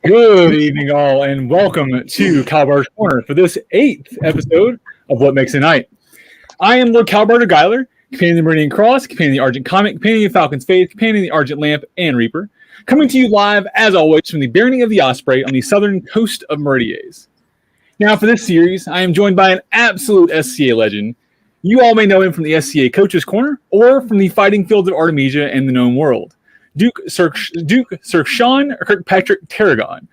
Good evening, all, and welcome to Kal-bardr Corner for this 8th episode of What Makes a Knight. I am Lord Kal-bardr Gellir, companion of the Meridian Cross, companion of the Argent Comet, companion of Falcon's Faith, companion of the Argent Lamp, and Reaper, coming to you live, as always, from the Barony of the Osprey on the southern coast of Meridies. Now, for this series, I am joined by an absolute SCA legend. You all may know him from the SCA Coach's Corner, or from the fighting fields of Artemisia and the known world. Duke Sir Sean Kirkpatrick Tarragon.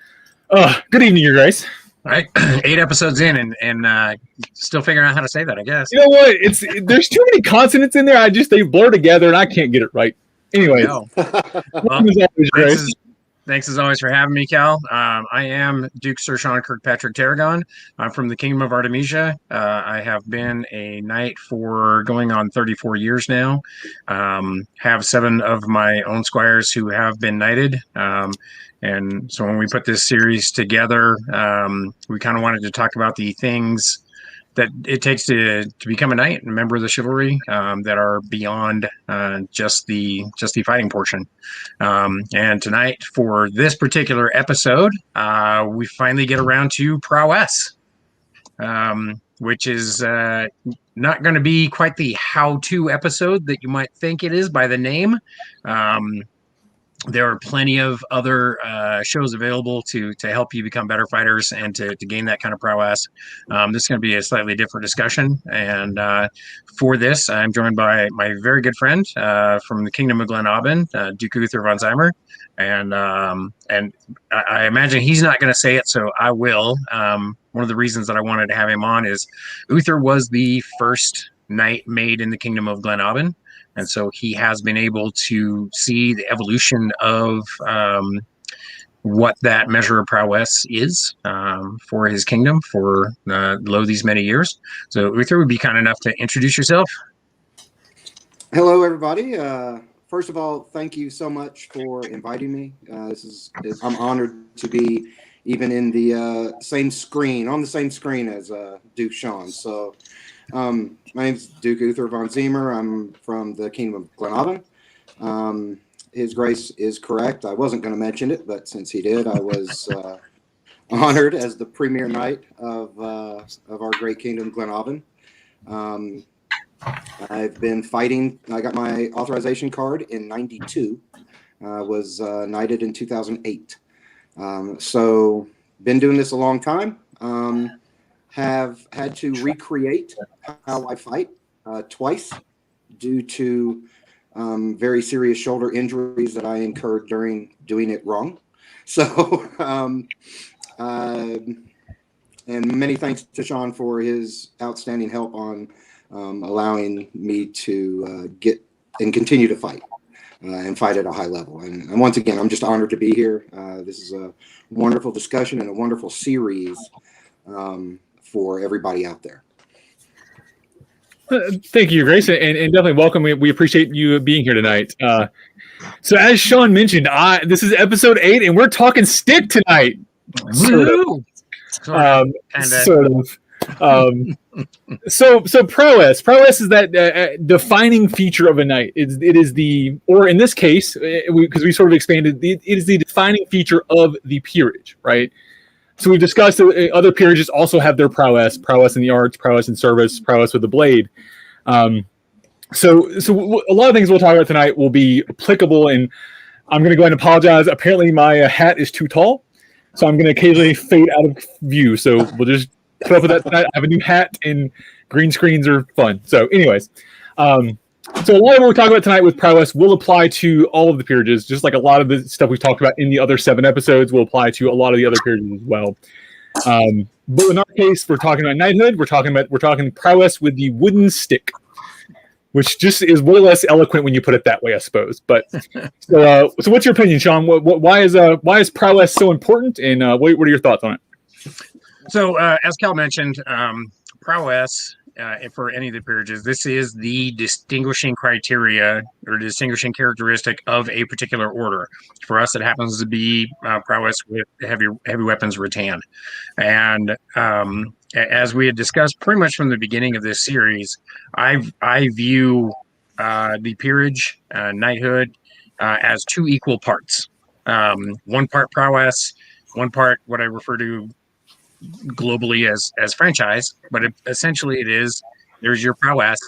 Good evening, Your Grace. All right, 8 episodes in, and still figuring out how to say that, I guess. You know what? There's too many consonants in there. They blur together, and I can't get it right. Anyway, well, thanks as always for having me, Cal. I am Duke Sir Sean Kirkpatrick Tarragon. I'm from the Kingdom of Artemisia. I have been a knight for going on 34 years now. Have 7 of my own squires who have been knighted. And so when we put this series together, we kind of wanted to talk about the things that it takes to become a knight and a member of the chivalry that are beyond just the fighting portion. And tonight, for this particular episode, we finally get around to Prowess, which is not going to be quite the how-to episode that you might think it is by the name. There are plenty of other shows available to help you become better fighters and to gain that kind of prowess. This is going to be a slightly different discussion. And for this, I'm joined by my very good friend from the Kingdom of Glenavon, Duke Uther von Zeimer. And I imagine he's not going to say it, so I will. One of the reasons that I wanted to have him on is Uther was the first knight made in the Kingdom of Glenavon. And so he has been able to see the evolution of what that measure of prowess is for his kingdom for these many years. So Uther would be kind enough to introduce yourself. Hello, everybody. First of all, thank you so much for inviting me. I'm honored to be even in the on the same screen as Duke Sean. So my name's Duke Uther von Zeimer. I'm from the Kingdom of Glenavon. His Grace is correct. I wasn't going to mention it, but since he did, I was honored as the premier knight of our great kingdom, Glenavon. I've been fighting. I got my authorization card in '92. Was knighted in 2008. So been doing this a long time. Have had to recreate how I fight twice due to very serious shoulder injuries that I incurred during doing it wrong. So, and many thanks to Sean for his outstanding help on allowing me to get and continue to fight and fight at a high level. And once again, I'm just honored to be here. This is a wonderful discussion and a wonderful series for everybody out there. Thank you, Your Grace, and definitely welcome. We appreciate you being here tonight. So as Sean mentioned, this is episode 8, and we're talking stick tonight. Sort of. So prowess. Prowess is that defining feature of a knight. It is or in this case, because we sort of expanded, it is the defining feature of the peerage, right? So we've discussed that other peerages also have their prowess in the arts, prowess in service, prowess with the blade. So a lot of things we'll talk about tonight will be applicable, and I'm going to go ahead and apologize. Apparently my hat is too tall, so I'm going to occasionally fade out of view. So we'll just put up with that tonight. I have a new hat, and green screens are fun. So anyways, so a lot of what we talk about tonight with prowess will apply to all of the peerages, just like a lot of the stuff we've talked about in the other 7 episodes will apply to a lot of the other peerages as well. But in our case, we're talking about knighthood. We're talking prowess with the wooden stick, which just is way less eloquent when you put it that way, I suppose. But so what's your opinion, Sean? Why is prowess so important, and what are your thoughts on it? So as Cal mentioned, prowess. For any of the peerages, this is the distinguishing criteria or distinguishing characteristic of a particular order. For us, it happens to be prowess with heavy weapons rattan. And as we had discussed pretty much from the beginning of this series, I view the peerage, knighthood, as 2 equal parts. 1 part prowess, one part what I refer to globally as franchise, but essentially it is, there's your prowess,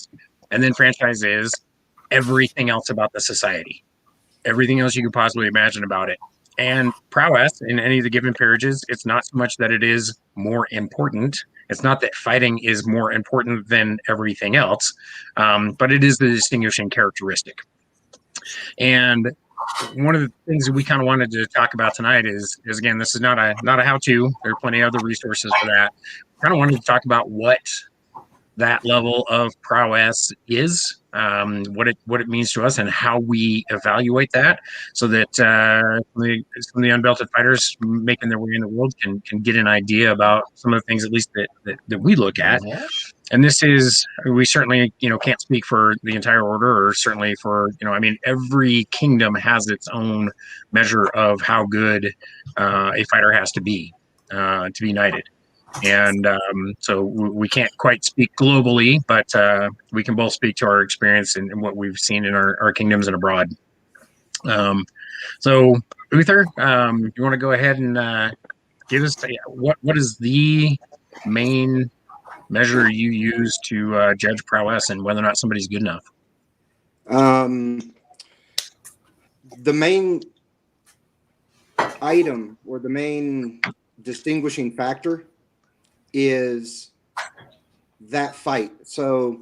and then franchise is everything else about the society, everything else you could possibly imagine about it. And prowess in any of the given peerages, it's not so much that it is more important. It's not that fighting is more important than everything else, but it is the distinguishing characteristic. And one of the things that we kind of wanted to talk about tonight is again, this is not a how-to. There are plenty of other resources for that. Kind of wanted to talk about what that level of prowess is, what it means to us, and how we evaluate that, so that some of the unbelted fighters making their way in the world can get an idea about some of the things, at least that we look at. And this is, we certainly, can't speak for the entire order, or certainly for, I mean, every kingdom has its own measure of how good a fighter has to be knighted. And so we can't quite speak globally, but we can both speak to our experience and what we've seen in our kingdoms and abroad. So Uther, you want to go ahead and give us what is the main measure you use to judge prowess and whether or not somebody's good enough? The main item, or the main distinguishing factor, is that fight. So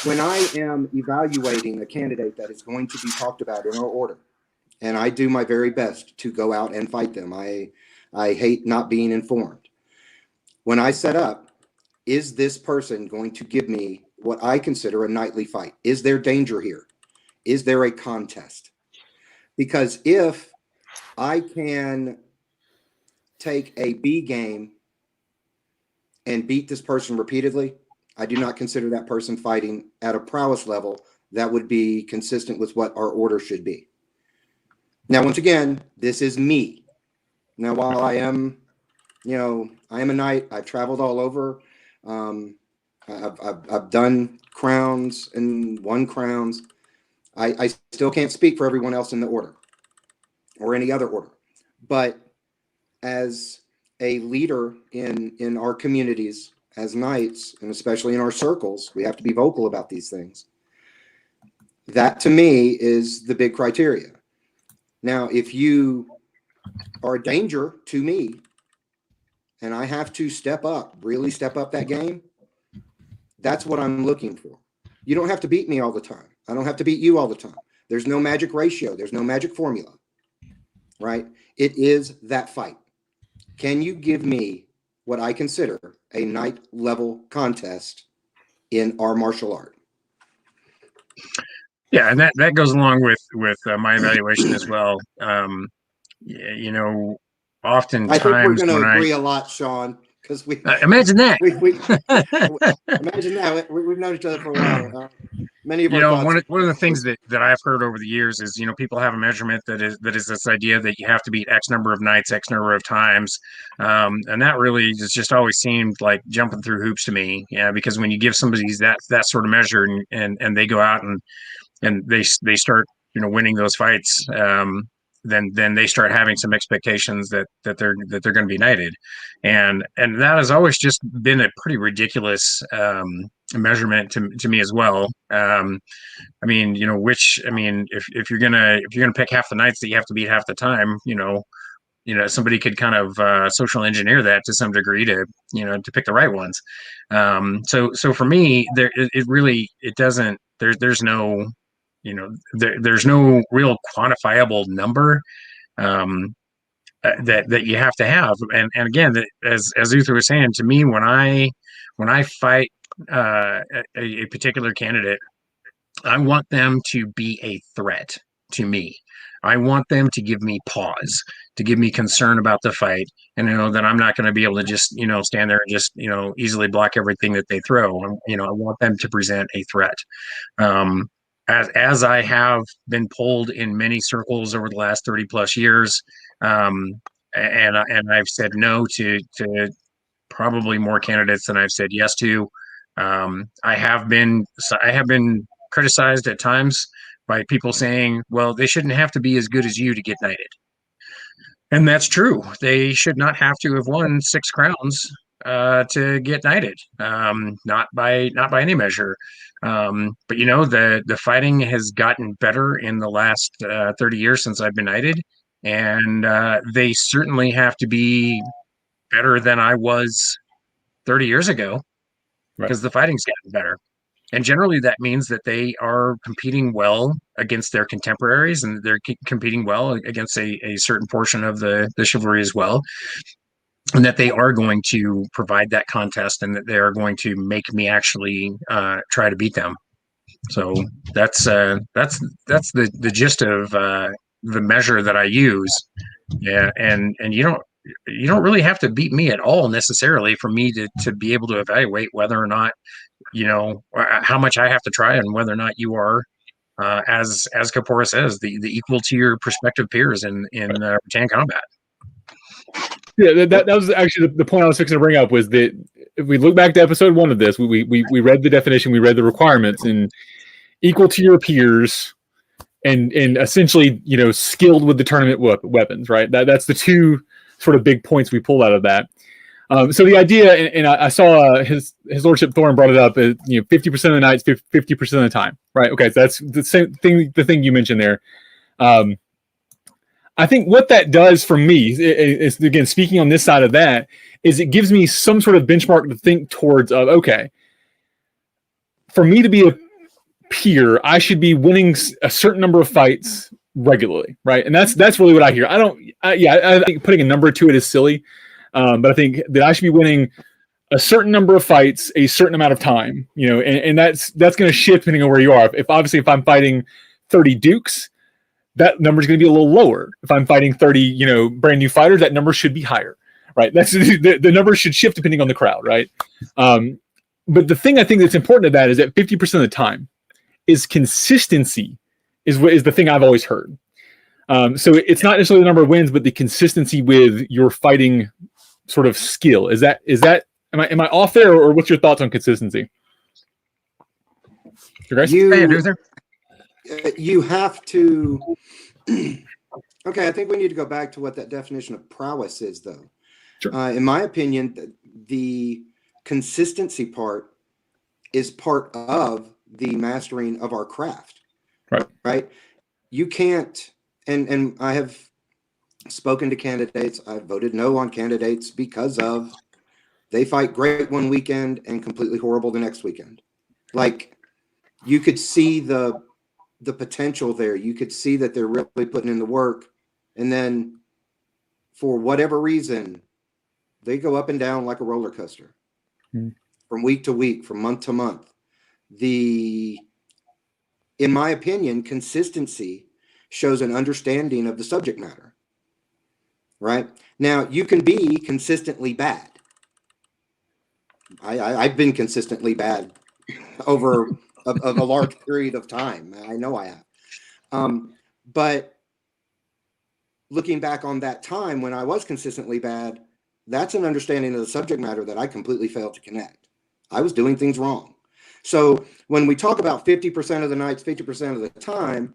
when I am evaluating a candidate that is going to be talked about in our order, and I do my very best to go out and fight them, I hate not being informed. When I set up, is this person going to give me what I consider a knightly fight? Is there danger here? Is there a contest? Because if I can take a B game and beat this person repeatedly, I do not consider that person fighting at a prowess level that would be consistent with what our order should be. Now, once again, this is me. Now, while I am, I am a knight, I've traveled all over. I've done crowns and won crowns. I still can't speak for everyone else in the order or any other order. But as a leader in our communities as knights, and especially in our circles, we have to be vocal about these things. That to me is the big criteria. Now, if you are a danger to me and I have to step up, really step up that game, that's what I'm looking for. You don't have to beat me all the time. I don't have to beat you all the time. There's no magic ratio. There's no magic formula, right? It is that fight. Can you give me what I consider a knight level contest in our martial art? Yeah, and that goes along with my evaluation as well. Oftentimes I think we're going to agree a lot, Sean, because we imagine that. Imagine that. We've known each other for a while. Many of our thoughts. One of the things that I've heard over the years is, people have a measurement that is this idea that you have to beat X number of nights, X number of times, and that really just always seemed like jumping through hoops to me. Yeah, because when you give somebody that sort of measure and they go out and they start winning those fights, then they start having some expectations that they're going to be knighted, and that has always just been a pretty ridiculous measurement to me as well. If you're gonna pick half the nights that you have to beat half the time, somebody could kind of social engineer that to some degree to pick the right ones. So for me, it doesn't. There's no. There's no real quantifiable number that you have to have. And again, as Uther was saying, to me, when I fight a particular candidate, I want them to be a threat to me. I want them to give me pause, to give me concern about the fight, and that I'm not going to be able to just stand there and just easily block everything that they throw. I want them to present a threat. As I have been pulled in many circles over the last 30 plus years, and I've said no to probably more candidates than I've said yes to. I have been criticized at times by people saying, well, they shouldn't have to be as good as you to get knighted. And that's true. They should not have to have won 6 crowns to get knighted. Not by any measure. But the fighting has gotten better in the last 30 years since I've been knighted, and they certainly have to be better than I was 30 years ago because the fighting's gotten better. And generally, that means that they are competing well against their contemporaries, and they're competing well against a certain portion of the chivalry as well, and that they are going to provide that contest, and that they are going to make me actually try to beat them. So that's the gist of the measure that I use. Yeah, and you don't really have to beat me at all necessarily for me to be able to evaluate whether or not how much I have to try and whether or not you are, as Kapora says, the equal to your prospective peers in Rattan combat. Yeah, that was actually the point I was fixing to bring up, was that if we look back to episode 1 of this, we read the definition, we read the requirements, and equal to your peers, and essentially skilled with the tournament weapons, right? That's the two sort of big points we pulled out of that. So the idea, and I saw his lordship Thorin brought it up, is 50% of the nights, 50% of the time, right? Okay, so that's the same thing. The thing you mentioned there. I think what that does for me is, again, speaking on this side of that, is it gives me some sort of benchmark to think towards. Of okay, for me to be a peer, I should be winning a certain number of fights regularly, right? And that's really what I hear. I think putting a number to it is silly. But I think that I should be winning a certain number of fights, a certain amount of time, and that's going to shift depending on where you are. If I'm fighting 30 dukes, that number is going to be a little lower. If I'm fighting 30, brand new fighters, that number should be higher, right? That's the number should shift depending on the crowd, right? But the thing I think that's important to that is that 50% of the time is consistency is the thing I've always heard. So it's not necessarily the number of wins, but the consistency with your fighting sort of skill. Is that am I off there, or what's your thoughts on consistency? You have to okay, I think we need to go back to what that definition of prowess is, though. Sure. In my opinion, the consistency part is part of the mastering of our craft. Right? You can't, and I have spoken to candidates. I've voted no on candidates because of they fight great one weekend and completely horrible the next weekend. Like, you could see the potential there. You could see that they're really putting in the work, and then for whatever reason, they go up and down like a roller coaster from week to week, from month to month. In my opinion, consistency shows an understanding of the subject matter. Right? Now, you can be consistently bad. I've been consistently bad over a large period of time. I know I have. But looking back on that time when I was consistently bad, that's an understanding of the subject matter that I completely failed to connect. I was doing things wrong. So when we talk about 50% of the nights, 50% of the time,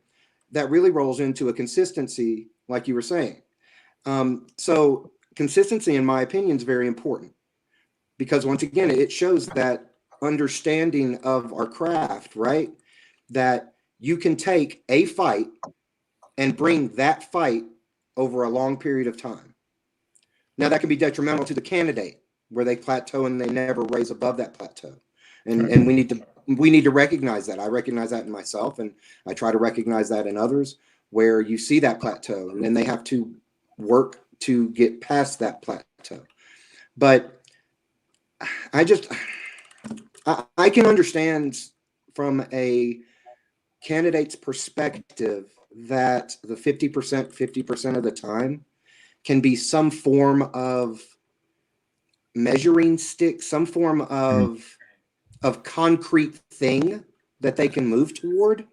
that really rolls into a consistency, like you were saying. So consistency, in my opinion, is very important, because once again, it shows that understanding of our craft, right? That you can take a fight and bring that fight over a long period of time. Now, that can be detrimental to the candidate, where they plateau and they never raise above that plateau. And we need to recognize that. I recognize that in myself, and I try to recognize that in others, where you see that plateau and then they have to work to get past that plateau. But I can understand from a candidate's perspective that the 50% of the time can be some form of measuring stick, some form of concrete thing that they can move toward,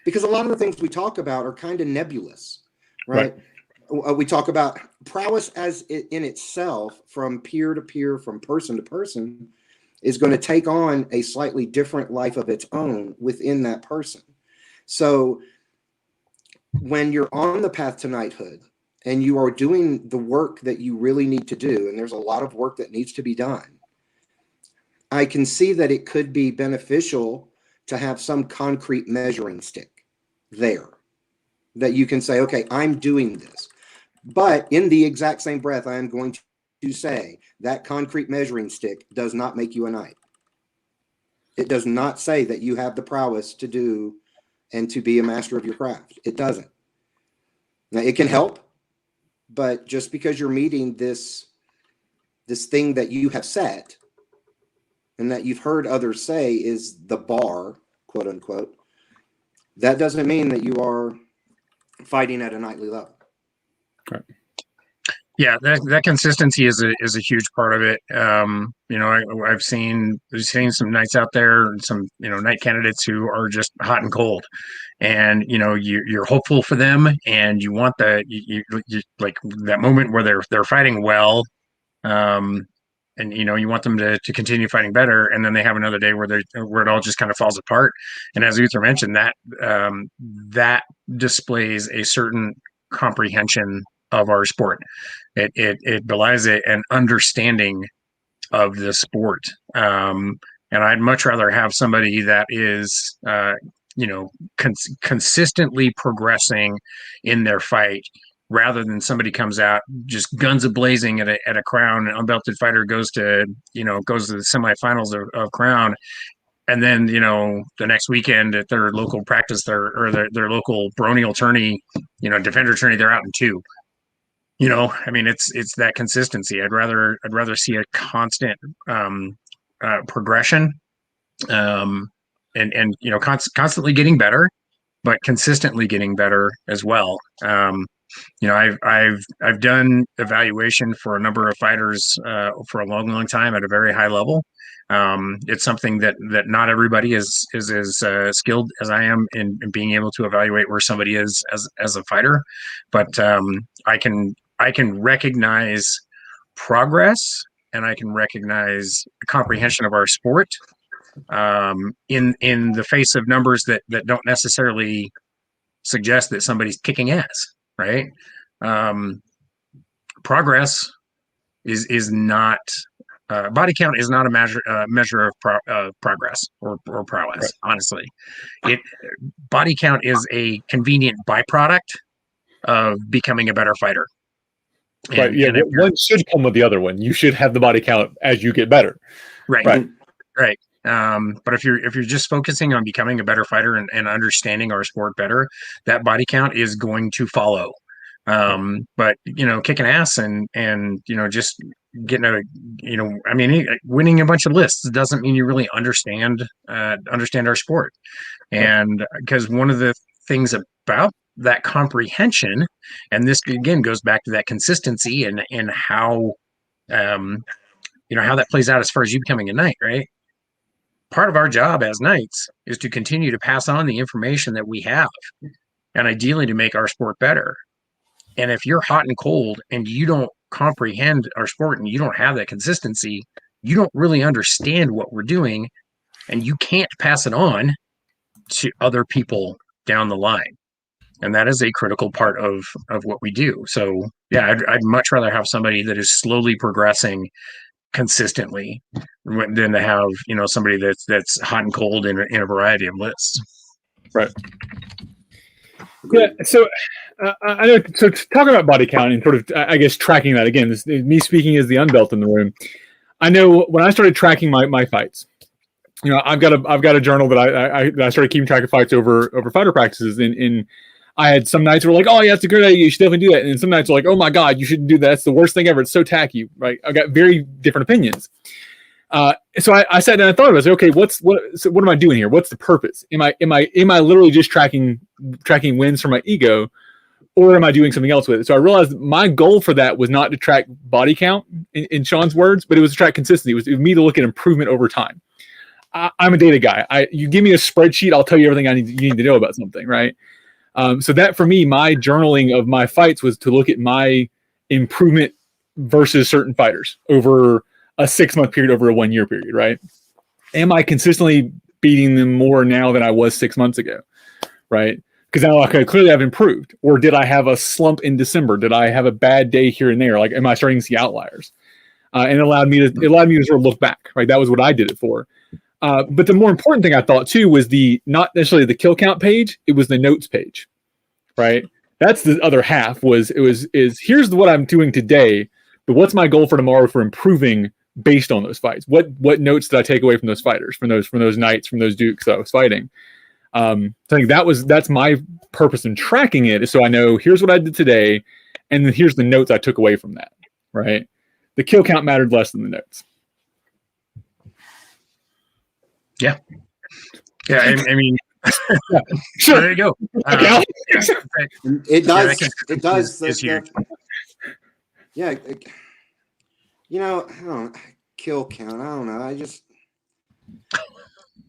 because a lot of the things we talk about are kind of nebulous, right? We talk about prowess as in itself, from peer to peer, from person to person, is going to take on a slightly different life of its own within that person. So when you're on the path to knighthood and you are doing the work that you really need to do, and there's a lot of work that needs to be done, I can see that it could be beneficial to have some concrete measuring stick there that you can say, okay, I'm doing this. But in the exact same breath, I am going to say that concrete measuring stick does not make you a knight. It does not say that you have the prowess to do and to be a master of your craft. It doesn't. Now, it can help, but just because you're meeting this thing that you have set and that you've heard others say is the bar, quote unquote, that doesn't mean that you are fighting at a knightly level. Right. Yeah, that consistency is a huge part of it. I've seen some knights out there, some knight candidates who are just hot and cold, and you're hopeful for them, and you want you like that moment where they're fighting well, and you want them to continue fighting better, and then they have another day where it all just kind of falls apart. And as Uther mentioned, that displays a certain comprehension of our sport. It belies an understanding of the sport. And I'd much rather have somebody that is, consistently progressing in their fight, rather than somebody comes out just guns a-blazing at a crown, an unbelted fighter goes to the semifinals of crown. And then, the next weekend at their local practice, their local baronial tourney, defender tourney, they're out in 2. It's that consistency. I'd rather see a constant progression, and constantly getting better, but consistently getting better as well. I've done evaluation for a number of fighters for a long time at a very high level. It's something that not everybody is as skilled as I am in being able to evaluate where somebody is as a fighter, but I can recognize progress, and I can recognize comprehension of our sport in the face of numbers that don't necessarily suggest that somebody's kicking ass, right? Progress is not body count is not a measure of progress or prowess. Right. Honestly, body count is a convenient byproduct of becoming a better fighter. Right. Yeah. One should come with the other one. You should have the body count as you get better. Right. Right. But if you're just focusing on becoming a better fighter and understanding our sport better, that body count is going to follow. But kicking ass and just getting winning a bunch of lists doesn't mean you really understand our sport. And because one of the things about that comprehension, and this again goes back to that consistency and how how that plays out as far as you becoming a knight, right? Part of our job as knights is to continue to pass on the information that we have, and ideally to make our sport better. And if you're hot and cold and you don't comprehend our sport and you don't have that consistency, you don't really understand what we're doing, and you can't pass it on to other people down the line. And that is a critical part of what we do. So yeah, I'd much rather have somebody that is slowly progressing consistently than to have somebody that's hot and cold in a variety of lists. Right. Yeah. So I know. So talking about body count and sort of, I guess, tracking that again. This is me speaking as the unbelt in the room. I know when I started tracking my fights, I've got a journal that I started keeping track of fights over fighter practices, and I had some nights were like, oh yeah, that's a good idea, you should definitely do that, and some nights were like, oh my god, you shouldn't do that, it's the worst thing ever, it's so tacky, right? I got very different opinions. So I sat down and thought about it. I was like, okay, what am I doing here? What's the purpose? Am I literally just tracking wins for my ego, or am I doing something else with it? So I realized my goal for that was not to track body count in Sean's words, but it was to track consistency. It was me to look at improvement over time. I'm a data guy. You give me a spreadsheet, I'll tell you everything you need to know about something, right? So that for me, my journaling of my fights was to look at my improvement versus certain fighters over a 6-month period, over a 1-year period, right? Am I consistently beating them more now than I was 6 months ago, right? because now okay, clearly I've improved. Or did I have a slump in December? Did I have a bad day here and there? Like, am I starting to see outliers? And it allowed me to sort of look back. Right, that was what I did it for. But the more important thing I thought too was not necessarily the kill count page. It was the notes page. Right, that's the other half. Here's what I'm doing today, but what's my goal for tomorrow for improving based on those fights? What notes did I take away from those fighters, from those knights, from those dukes that I was fighting? So I think that's my purpose in tracking it, is so I know here's what I did today, and then here's the notes I took away from that. Right, the kill count mattered less than the notes. Yeah. I mean, yeah, sure. There you go. It does. It does. Is huge. Yeah. You know, I don't know, kill count. I don't know.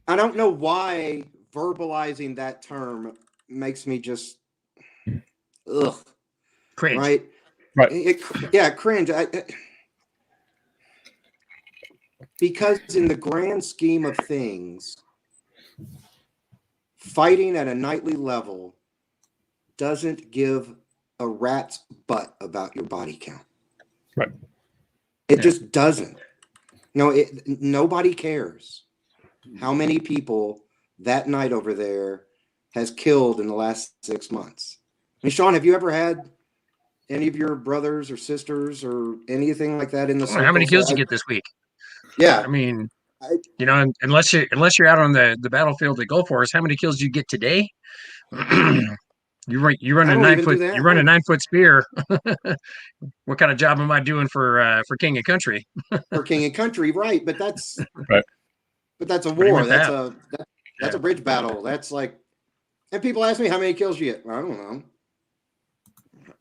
I don't know why verbalizing that term makes me just cringe. Right. Cringe. Because in the grand scheme of things, fighting at a knightly level doesn't give a rat's butt about your body count. Right. It just doesn't. Nobody cares how many people that knight over there has killed in the last 6 months. I mean, Sean, have you ever had any of your brothers or sisters or anything like that in the circle? How many kills you get this week? Yeah. I mean, unless you're out on the battlefield at Gulf Wars, how many kills do you get today? You run a 9 foot. You run a 9 foot spear. What kind of job am I doing for King and Country? For King and Country, right? But that's right. But that's a war. That's a bridge battle. That's like, and people ask me how many kills you get. I don't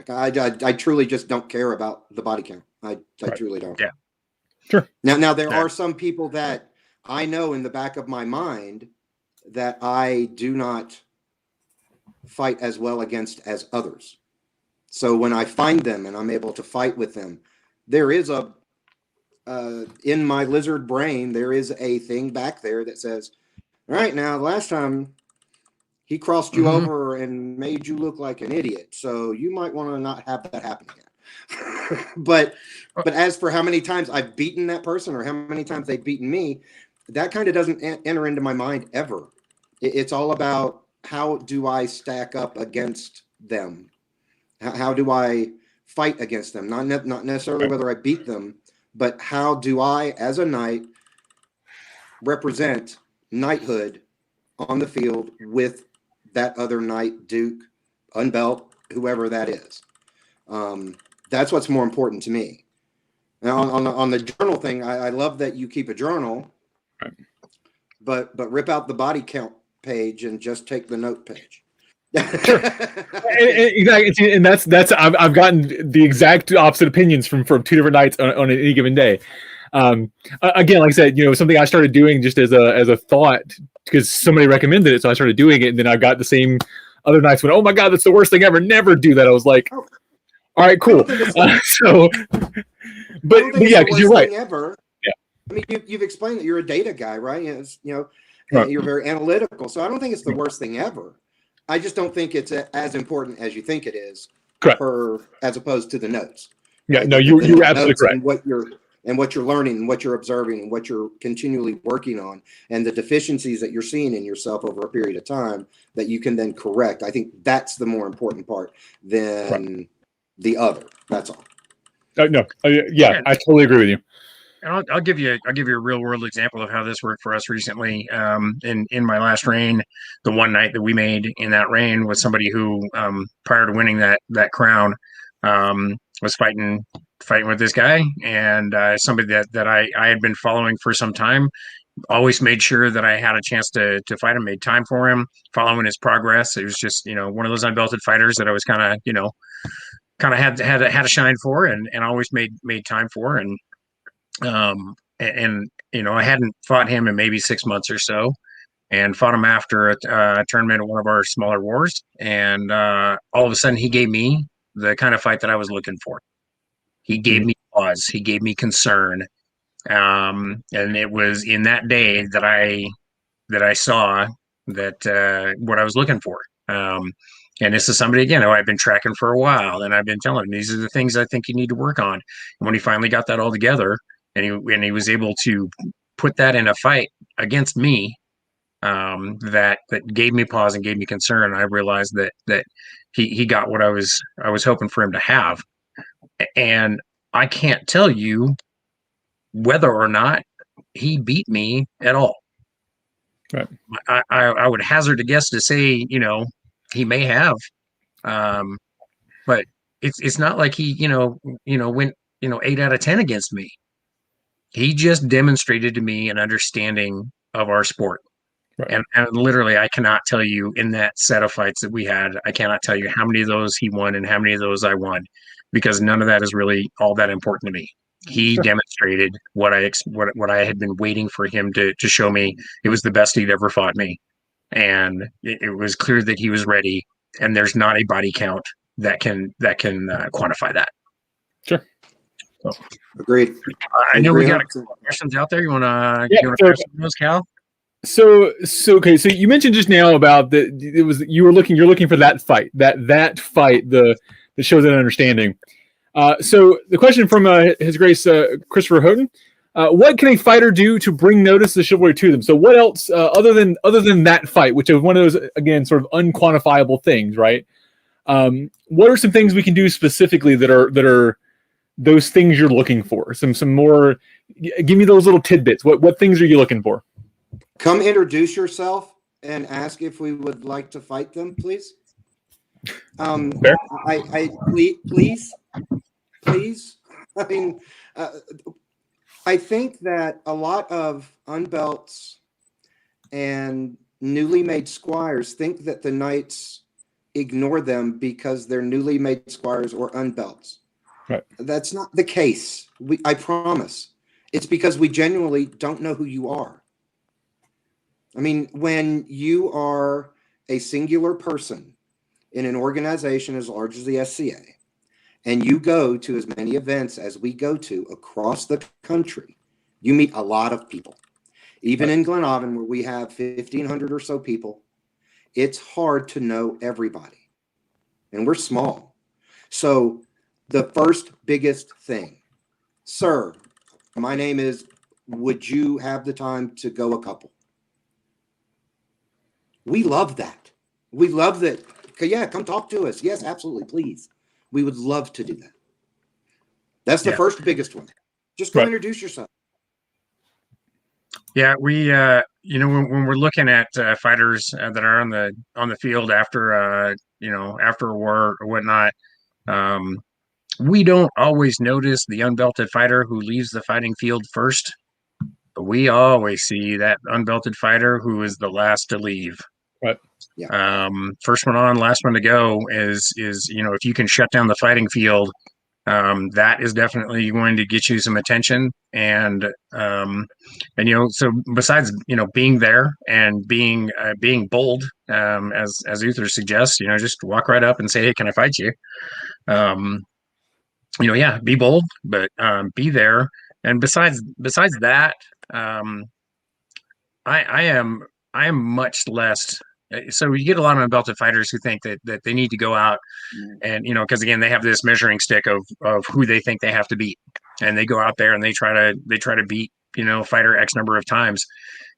know. I truly just don't care about the body count. I truly don't. Yeah. Sure. Now there are some people that I know in the back of my mind that I do not fight as well against as others. So when I find them and I'm able to fight with them, there is in my lizard brain, there is a thing back there that says, all right, now last time he crossed you over and made you look like an idiot. So you might want to not have that happen again. But as for how many times I've beaten that person or how many times they've beaten me, that kind of doesn't enter into my mind ever. It's all about, how do I stack up against them? How do I fight against them? Not necessarily whether I beat them, but how do I, as a knight, represent knighthood on the field with that other knight, duke, unbelt, whoever that is. That's what's more important to me. Now, on the journal thing, I love that you keep a journal, but rip out the body count page and just take the note page. Sure. Exactly, and that's I've gotten the exact opposite opinions from two different nights on any given day. Again, like I said, something I started doing just as a thought because somebody recommended it, so I started doing it, and then I got the same other nights when, oh my god, that's the worst thing ever. Never do that. I was like, all right, cool. But yeah, because you're right. Ever. Yeah. I mean, you've explained that you're a data guy, right? Right. You're very analytical, so I don't think it's the worst thing ever. I just don't think it's as important as you think it is. Correct. As opposed to the notes. Yeah, no, you're absolutely correct. And what you're learning and what you're observing and what you're continually working on and the deficiencies that you're seeing in yourself over a period of time that you can then correct. I think that's the more important part than the other. That's all. No, yeah, I totally agree with you. And I'll give you a real world example of how this worked for us recently. In my last reign, the one night that we made in that reign was somebody who, prior to winning that crown, was fighting with this guy, and somebody that I had been following for some time. Always made sure that I had a chance to fight him, made time for him, following his progress. It was just one of those unbelted fighters that I was kind of had a shine for, and always made time for, and I hadn't fought him in maybe 6 months or so, and fought him after a tournament at one of our smaller wars, and all of a sudden he gave me the kind of fight that I was looking for. He gave me pause. He gave me concern, and it was in that day that I saw that what I was looking for. And this is somebody, again, who I've been tracking for a while, and I've been telling him, these are the things I think you need to work on. And when he finally got that all together, and he was able to put that in a fight against me, that gave me pause and gave me concern. I realized that he got what I was hoping for him to have. And I can't tell you whether or not he beat me at all. Right. I would hazard a guess to say, he may have, but it's not like he, went, 8 out of 10 against me. He just demonstrated to me an understanding of our sport. Right. And literally, I cannot tell you, in that set of fights that we had, I cannot tell you how many of those he won and how many of those I won, because none of that is really all that important to me. He demonstrated what I had been waiting for him to show me. It was the best he'd ever fought me, and it was clear that he was ready. And there's not a body count that can quantify that. Sure. So, agreed. I know we got a couple of questions out there. You want to sure. those, Kal? So okay. So you mentioned just now about you're looking for that fight that shows that understanding. So the question from His Grace Christopher Houghton: what can a fighter do to bring notice of chivalry to them? So what else other than that fight, which is one of those, again, sort of unquantifiable things, right? What are some things we can do specifically that are those things you're looking for? Some more. Give me those little tidbits. What things are you looking for? Come introduce yourself and ask if we would like to fight them, please. Fair. Please. I mean, I think that a lot of unbelts and newly made squires think that the knights ignore them because they're newly made squires or unbelts. Right. That's not the case. I promise. It's because we genuinely don't know who you are. I mean, when you are a singular person in an organization as large as the SCA, and you go to as many events as we go to across the country, you meet a lot of people. Even in Glenavon, where we have 1,500 or so people, it's hard to know everybody. And we're small. So the first biggest thing, sir, my name is, would you have the time to go a couple? We love that. We love that. Yeah, come talk to us. Yes, absolutely, please. We would love to do that. That's the first biggest one. Just go introduce yourself. Yeah, we when we're looking at fighters that are on the field after after a war or whatnot, we don't always notice the unbelted fighter who leaves the fighting field first, but we always see that unbelted fighter who is the last to leave. Right. Yeah. First one on, last one to go is if you can shut down the fighting field, that is definitely going to get you some attention. And so besides being there and being bold, as Uther suggests, just walk right up and say, hey, can I fight you? Be bold, but be there. And besides that, I am much less. So you get a lot of unbelted fighters who think that they need to go out and, because again, they have this measuring stick of who they think they have to beat, and they go out there and they try to beat, fighter X number of times.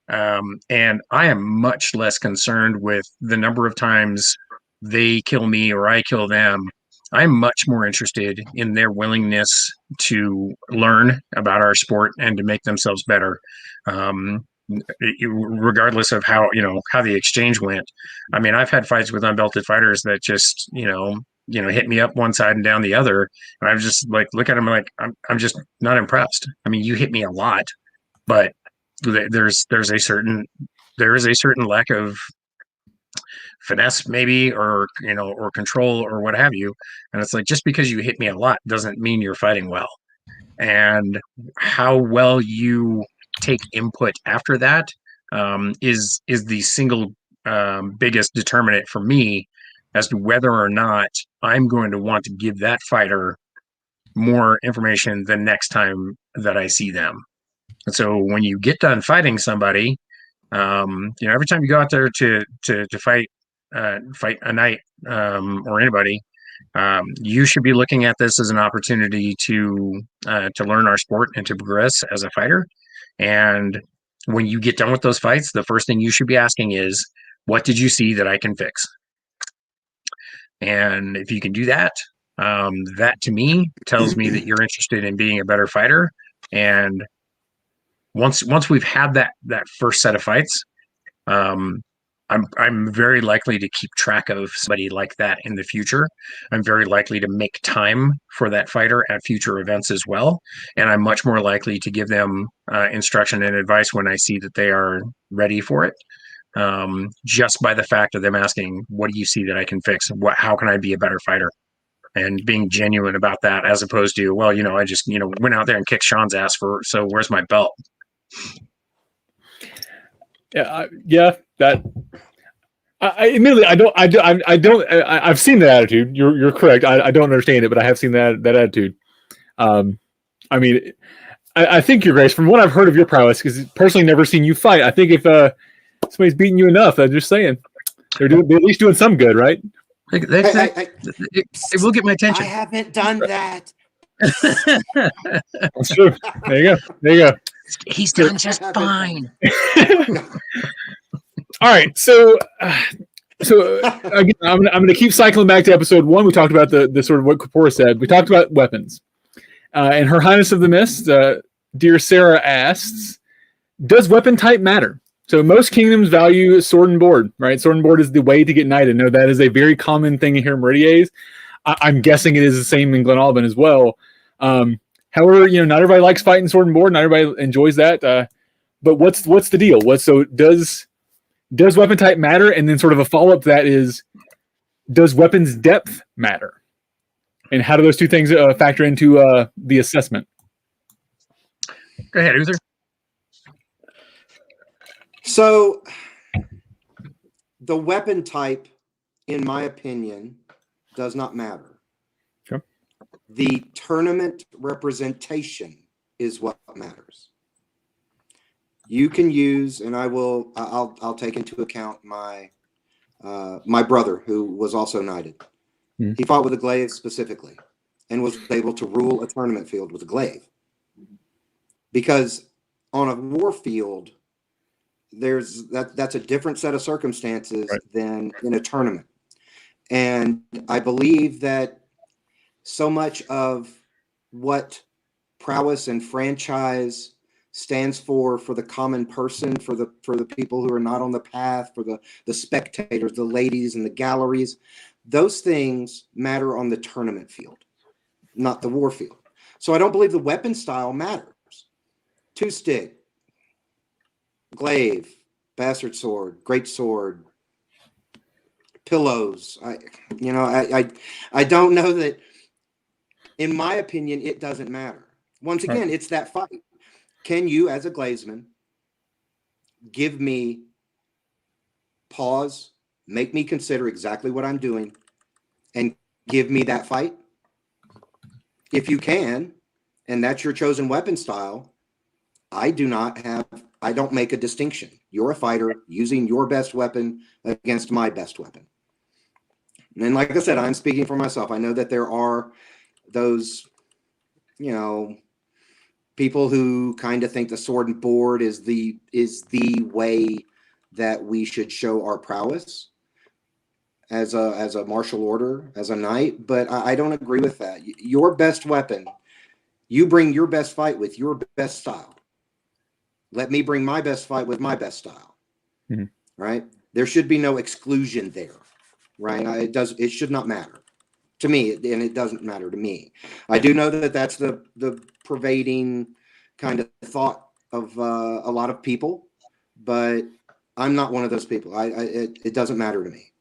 And I am much less concerned with the number of times they kill me or I kill them. I'm much more interested in their willingness to learn about our sport and to make themselves better. Regardless of how the exchange went. I mean, I've had fights with unbelted fighters that just hit me up one side and down the other, and I'm just like, look at them like I'm just not impressed. I mean, you hit me a lot, but there is a certain lack of finesse maybe, or or control or what have you, and it's like, just because you hit me a lot doesn't mean you're fighting well. And how well you take input after that is the single biggest determinant for me as to whether or not I'm going to want to give that fighter more information the next time that I see them. And so when you get done fighting somebody, every time you go out there to fight fight a knight or anybody, you should be looking at this as an opportunity to learn our sport and to progress as a fighter. And when you get done with those fights, the first thing you should be asking is, what did you see that I can fix? And if you can do that, that to me tells me that you're interested in being a better fighter. And once we've had that first set of fights, I'm very likely to keep track of somebody like that in the future. I'm very likely to make time for that fighter at future events as well. And I'm much more likely to give them instruction and advice when I see that they are ready for it. Just by the fact of them asking, what do you see that I can fix? How can I be a better fighter? And being genuine about that, as opposed to, well, I just, went out there and kicked Sean's ass so where's my belt? Yeah, that. Admittedly, I've seen that attitude. You're correct. I don't understand it, but I have seen that attitude. I mean, I think, Your Grace, from what I've heard of your prowess, because personally never seen you fight, I think if somebody's beating you enough, I'm just saying, they're at least doing some good, right? It will get my attention. I haven't done that. That's true. There you go. He's done just fine. All right, so again, I'm going to keep cycling back to episode 1. We talked about the sort of what Kapora said. We talked about weapons, and Her Highness of the Mist, dear Sarah, asks, does weapon type matter? So most kingdoms value sword and board, right? Sword and board is the way to get knighted. No, that is a very common thing here in Meridies. I'm guessing it is the same in Glen Albin as well. However, not everybody likes fighting sword and board. Not everybody enjoys that. But what's the deal? Does weapon type matter? And then sort of a follow-up to that is, does weapons depth matter? And how do those two things factor into the assessment? Go ahead, Uther. So the weapon type, in my opinion, does not matter. Sure. The tournament representation is what matters. You can use, and I'll take into account my brother, who was also knighted. Mm-hmm. He fought with a glaive specifically and was able to rule a tournament field with a glaive. Because on a war field, that's a different set of circumstances than in a tournament. And I believe that so much of what prowess and franchise stands for the common person, for the people who are not on the path, for the spectators, the ladies and the galleries, those things matter on the tournament field, not the war field. So I don't believe the weapon style matters. Two-stick, glaive, bastard sword, great sword, pillows. I don't know that. In my opinion, it doesn't matter. Once again, it's that fight. Can you, as a glazesman, give me pause, make me consider exactly what I'm doing, and give me that fight? If you can, and that's your chosen weapon style, I don't make a distinction. You're a fighter using your best weapon against my best weapon. And like I said, I'm speaking for myself. I know that there are those, people who kind of think the sword and board is the way that we should show our prowess as a martial order, as a knight. But I don't agree with that. Your best weapon, you bring your best fight with your best style. Let me bring my best fight with my best style. Mm-hmm. Right? There should be no exclusion there. Right? It should not matter to me, and it doesn't matter to me. I do know that that's the pervading kind of thought of a lot of people, but I'm not one of those people. It doesn't matter to me.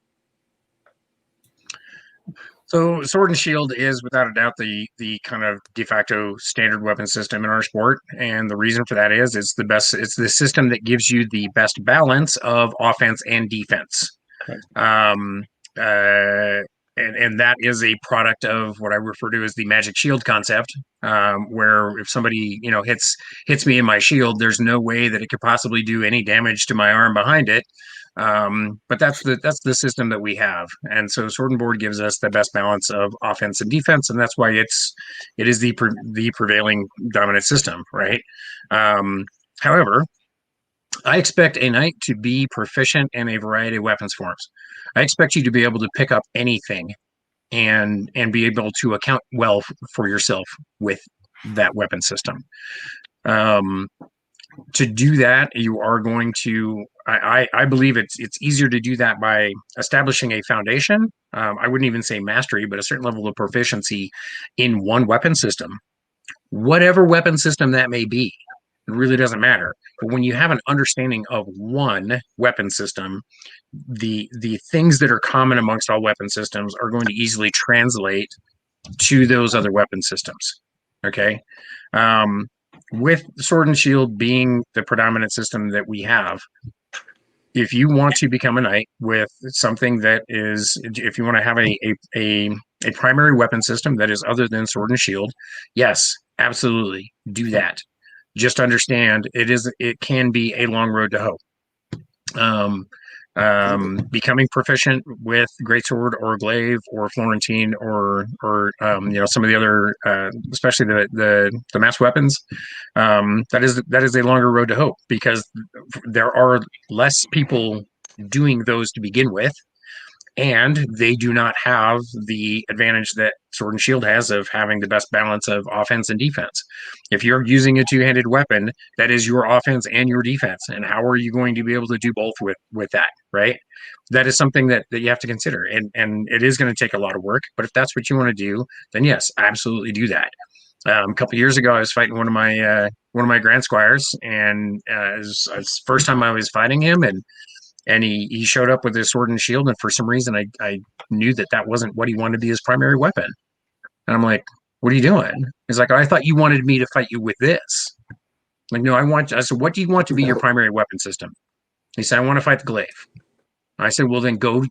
So sword and shield is without a doubt the kind of de facto standard weapon system in our sport, and the reason for that is it's the system that gives you the best balance of offense and defense. Right. And that is a product of what I refer to as the magic shield concept, where if somebody hits me in my shield, there's no way that it could possibly do any damage to my arm behind it. But that's the system that we have, and so Sword and Board gives us the best balance of offense and defense, and that's why it is the prevailing dominant system, right? However, I expect a knight to be proficient in a variety of weapons forms. I expect you to be able to pick up anything and be able to account well for yourself with that weapon system. To do that, you are going to, I believe it's easier to do that by establishing a foundation. I wouldn't even say mastery, but a certain level of proficiency in one weapon system, whatever weapon system that may be. It really doesn't matter. But when you have an understanding of one weapon system, the things that are common amongst all weapon systems are going to easily translate to those other weapon systems. Okay. With Sword and Shield being the predominant system that we have, if you want to become a knight with something that is, if you want to have a primary weapon system that is other than Sword and Shield, yes, absolutely do that. Just understand it can be a long road to hoe. Becoming proficient with greatsword or glaive or Florentine or some of the other, especially the mass weapons, that is a longer road to hoe, because there are less people doing those to begin with, and they do not have the advantage that Sword and Shield has of having the best balance of offense and defense. If you're using a two-handed weapon, that is your offense and your defense. And how are you going to be able to do both with that, right? That is something that you have to consider. And it is going to take a lot of work. But if that's what you want to do, then yes, absolutely do that. A couple of years ago, I was fighting one of my Grand Squires, and it was the first time I was fighting him, and he showed up with his sword and shield, and for some reason I knew that wasn't what he wanted to be his primary weapon. And I'm like, what are you doing? He's like, oh, I thought you wanted me to fight you with this. I'm like, no, I said, what do you want to be your primary weapon system? He said, I want to fight the glaive. I said, well, then go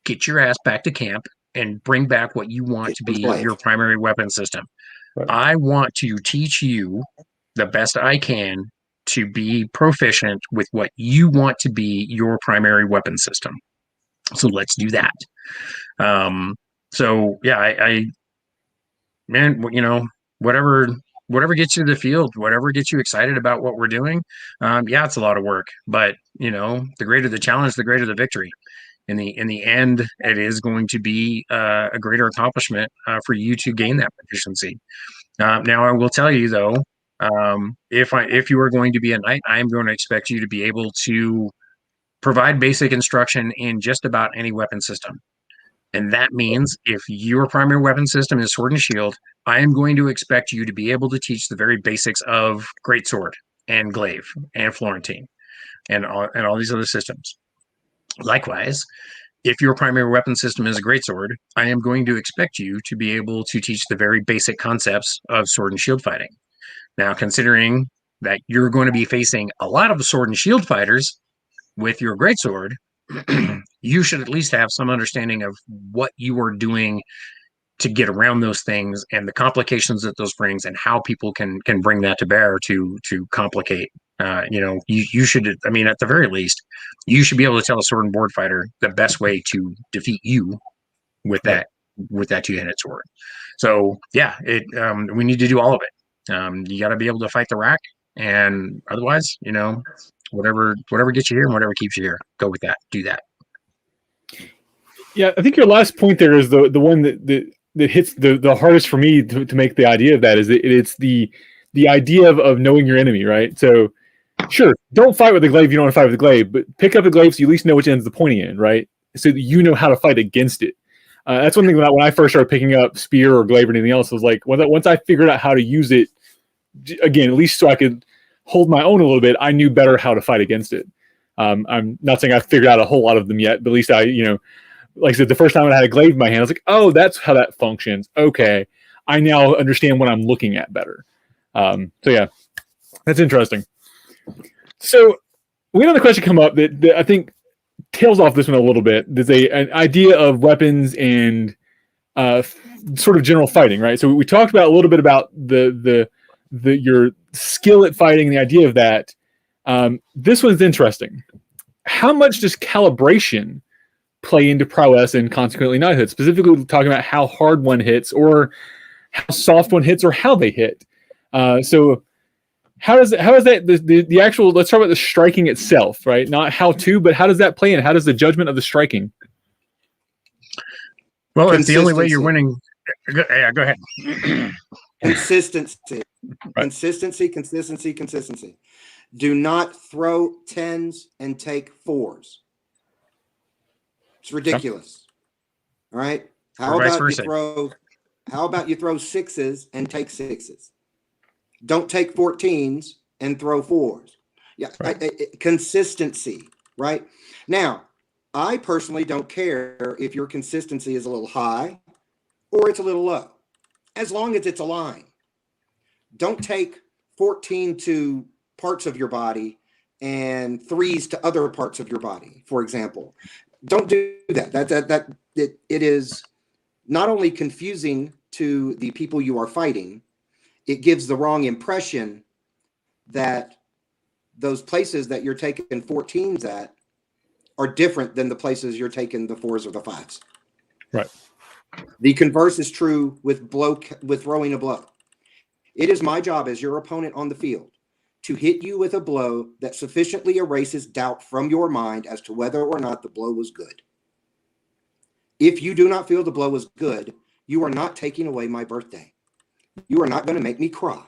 get your ass back to camp and bring back what you want to be your primary weapon system. Right. I want to teach you the best I can to be proficient with what you want to be your primary weapon system. So let's do that. So yeah, man, whatever gets you to the field, whatever gets you excited about what we're doing. Yeah, it's a lot of work, but the greater the challenge, the greater the victory. In the end, it is going to be a greater accomplishment for you to gain that proficiency. Now, I will tell you though, if you are going to be a knight, I am going to expect you to be able to provide basic instruction in just about any weapon system. And that means if your primary weapon system is sword and shield, I am going to expect you to be able to teach the very basics of greatsword and glaive and Florentine and all these other systems. Likewise, if your primary weapon system is a greatsword, I am going to expect you to be able to teach the very basic concepts of sword and shield fighting. Now, considering that you're going to be facing a lot of sword and shield fighters with your greatsword, you should at least have some understanding of what you are doing to get around those things and the complications that those brings and how people can bring that to bear to complicate. You should, I mean, at the very least, you should be able to tell a sword and board fighter the best way to defeat you with that two-handed sword. So yeah, we need to do all of it. You got to be able to fight the rack, and otherwise, whatever gets you here and whatever keeps you here, go with that. Do that. Yeah, I think your last point there is the one that hits the hardest for me to make the idea of that is that it's the idea of knowing your enemy, right? So sure, don't fight with the glaive if you don't want to fight with the glaive, but pick up the glaive so you at least know which end's the pointy end, right? So that you know how to fight against it. That's one thing that when I first started picking up spear or glaive or anything else, I was like, once I figured out how to use it, again, at least so I could hold my own a little bit, I knew better how to fight against it. I'm not saying I figured out a whole lot of them yet, but at least I, like I said, the first time I had a glaive in my hand, I was like, oh, that's how that functions. Okay. I now understand what I'm looking at better. So yeah, that's interesting. So we had another question come up that I think tails off this one a little bit. There's an idea of weapons and sort of general fighting, right? So we talked about a little bit about your skill at fighting, the idea of that. This one's interesting. how much does calibration play into prowess and consequently knighthood? Specifically talking about how hard one hits, or how soft one hits, or how they hit. So how is that the actual? Let's talk about the striking itself, right? Not how to, but how does that play in? How does the judgment of the striking? Well, if the only way you're winning, yeah, go ahead. Consistency, right. consistency. Do not throw 10s and take 4s. It's ridiculous. All right. How about you throw 6s and take 6s? Don't take 14s and throw 4s. Yeah, right. Consistency, right? Now, I personally don't care if your consistency is a little high or it's a little low, as long as it's a line. Don't take 14 to parts of your body and 3s to other parts of your body, for example. Don't do that. It is not only confusing to the people you are fighting, it gives the wrong impression that those places that you're taking 14s at are different than the places you're taking the 4s or the 5s. Right. The converse is true with throwing a blow. It is my job as your opponent on the field to hit you with a blow that sufficiently erases doubt from your mind as to whether or not the blow was good. If you do not feel the blow was good, you are not taking away my birthday. You are not going to make me cry.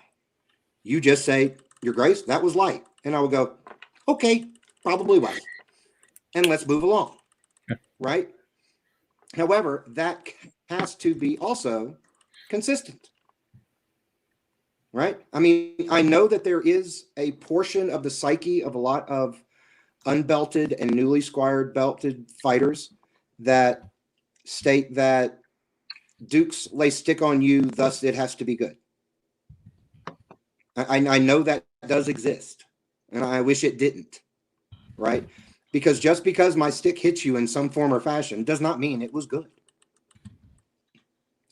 You just say, Your Grace, that was light. And I will go, okay, probably was. And let's move along, right? However, that has to be also consistent, right? I mean, I know that there is a portion of the psyche of a lot of unbelted and newly squired belted fighters that state that Dukes lay stick on you, thus it has to be good. I know that does exist, and I wish it didn't, right? Because just because my stick hits you in some form or fashion does not mean it was good.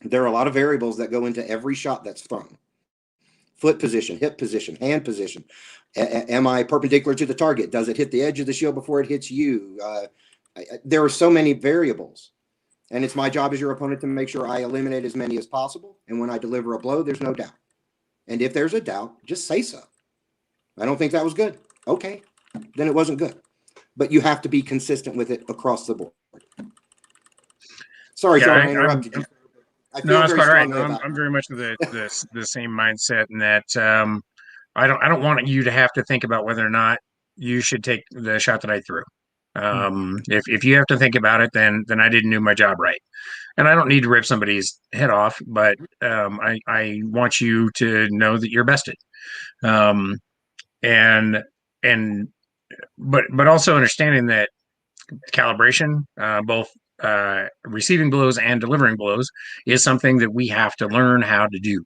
There are a lot of variables that go into every shot that's thrown. Foot position, hip position, hand position. Am I perpendicular to the target? Does it hit the edge of the shield before it hits you? There are so many variables. And it's my job as your opponent to make sure I eliminate as many as possible. And when I deliver a blow, there's no doubt. And if there's a doubt, just say so. I don't think that was good. Okay, then it wasn't good. But you have to be consistent with it across the board. Sorry, Sean, I interrupted you. No, that's quite right. I'm very much of the same mindset in that I don't want you to have to think about whether or not you should take the shot that I threw. If you have to think about it, then I didn't do my job right. And I don't need to rip somebody's head off, but I want you to know that you're bested. But also understanding that calibration, both receiving blows and delivering blows, is something that we have to learn how to do.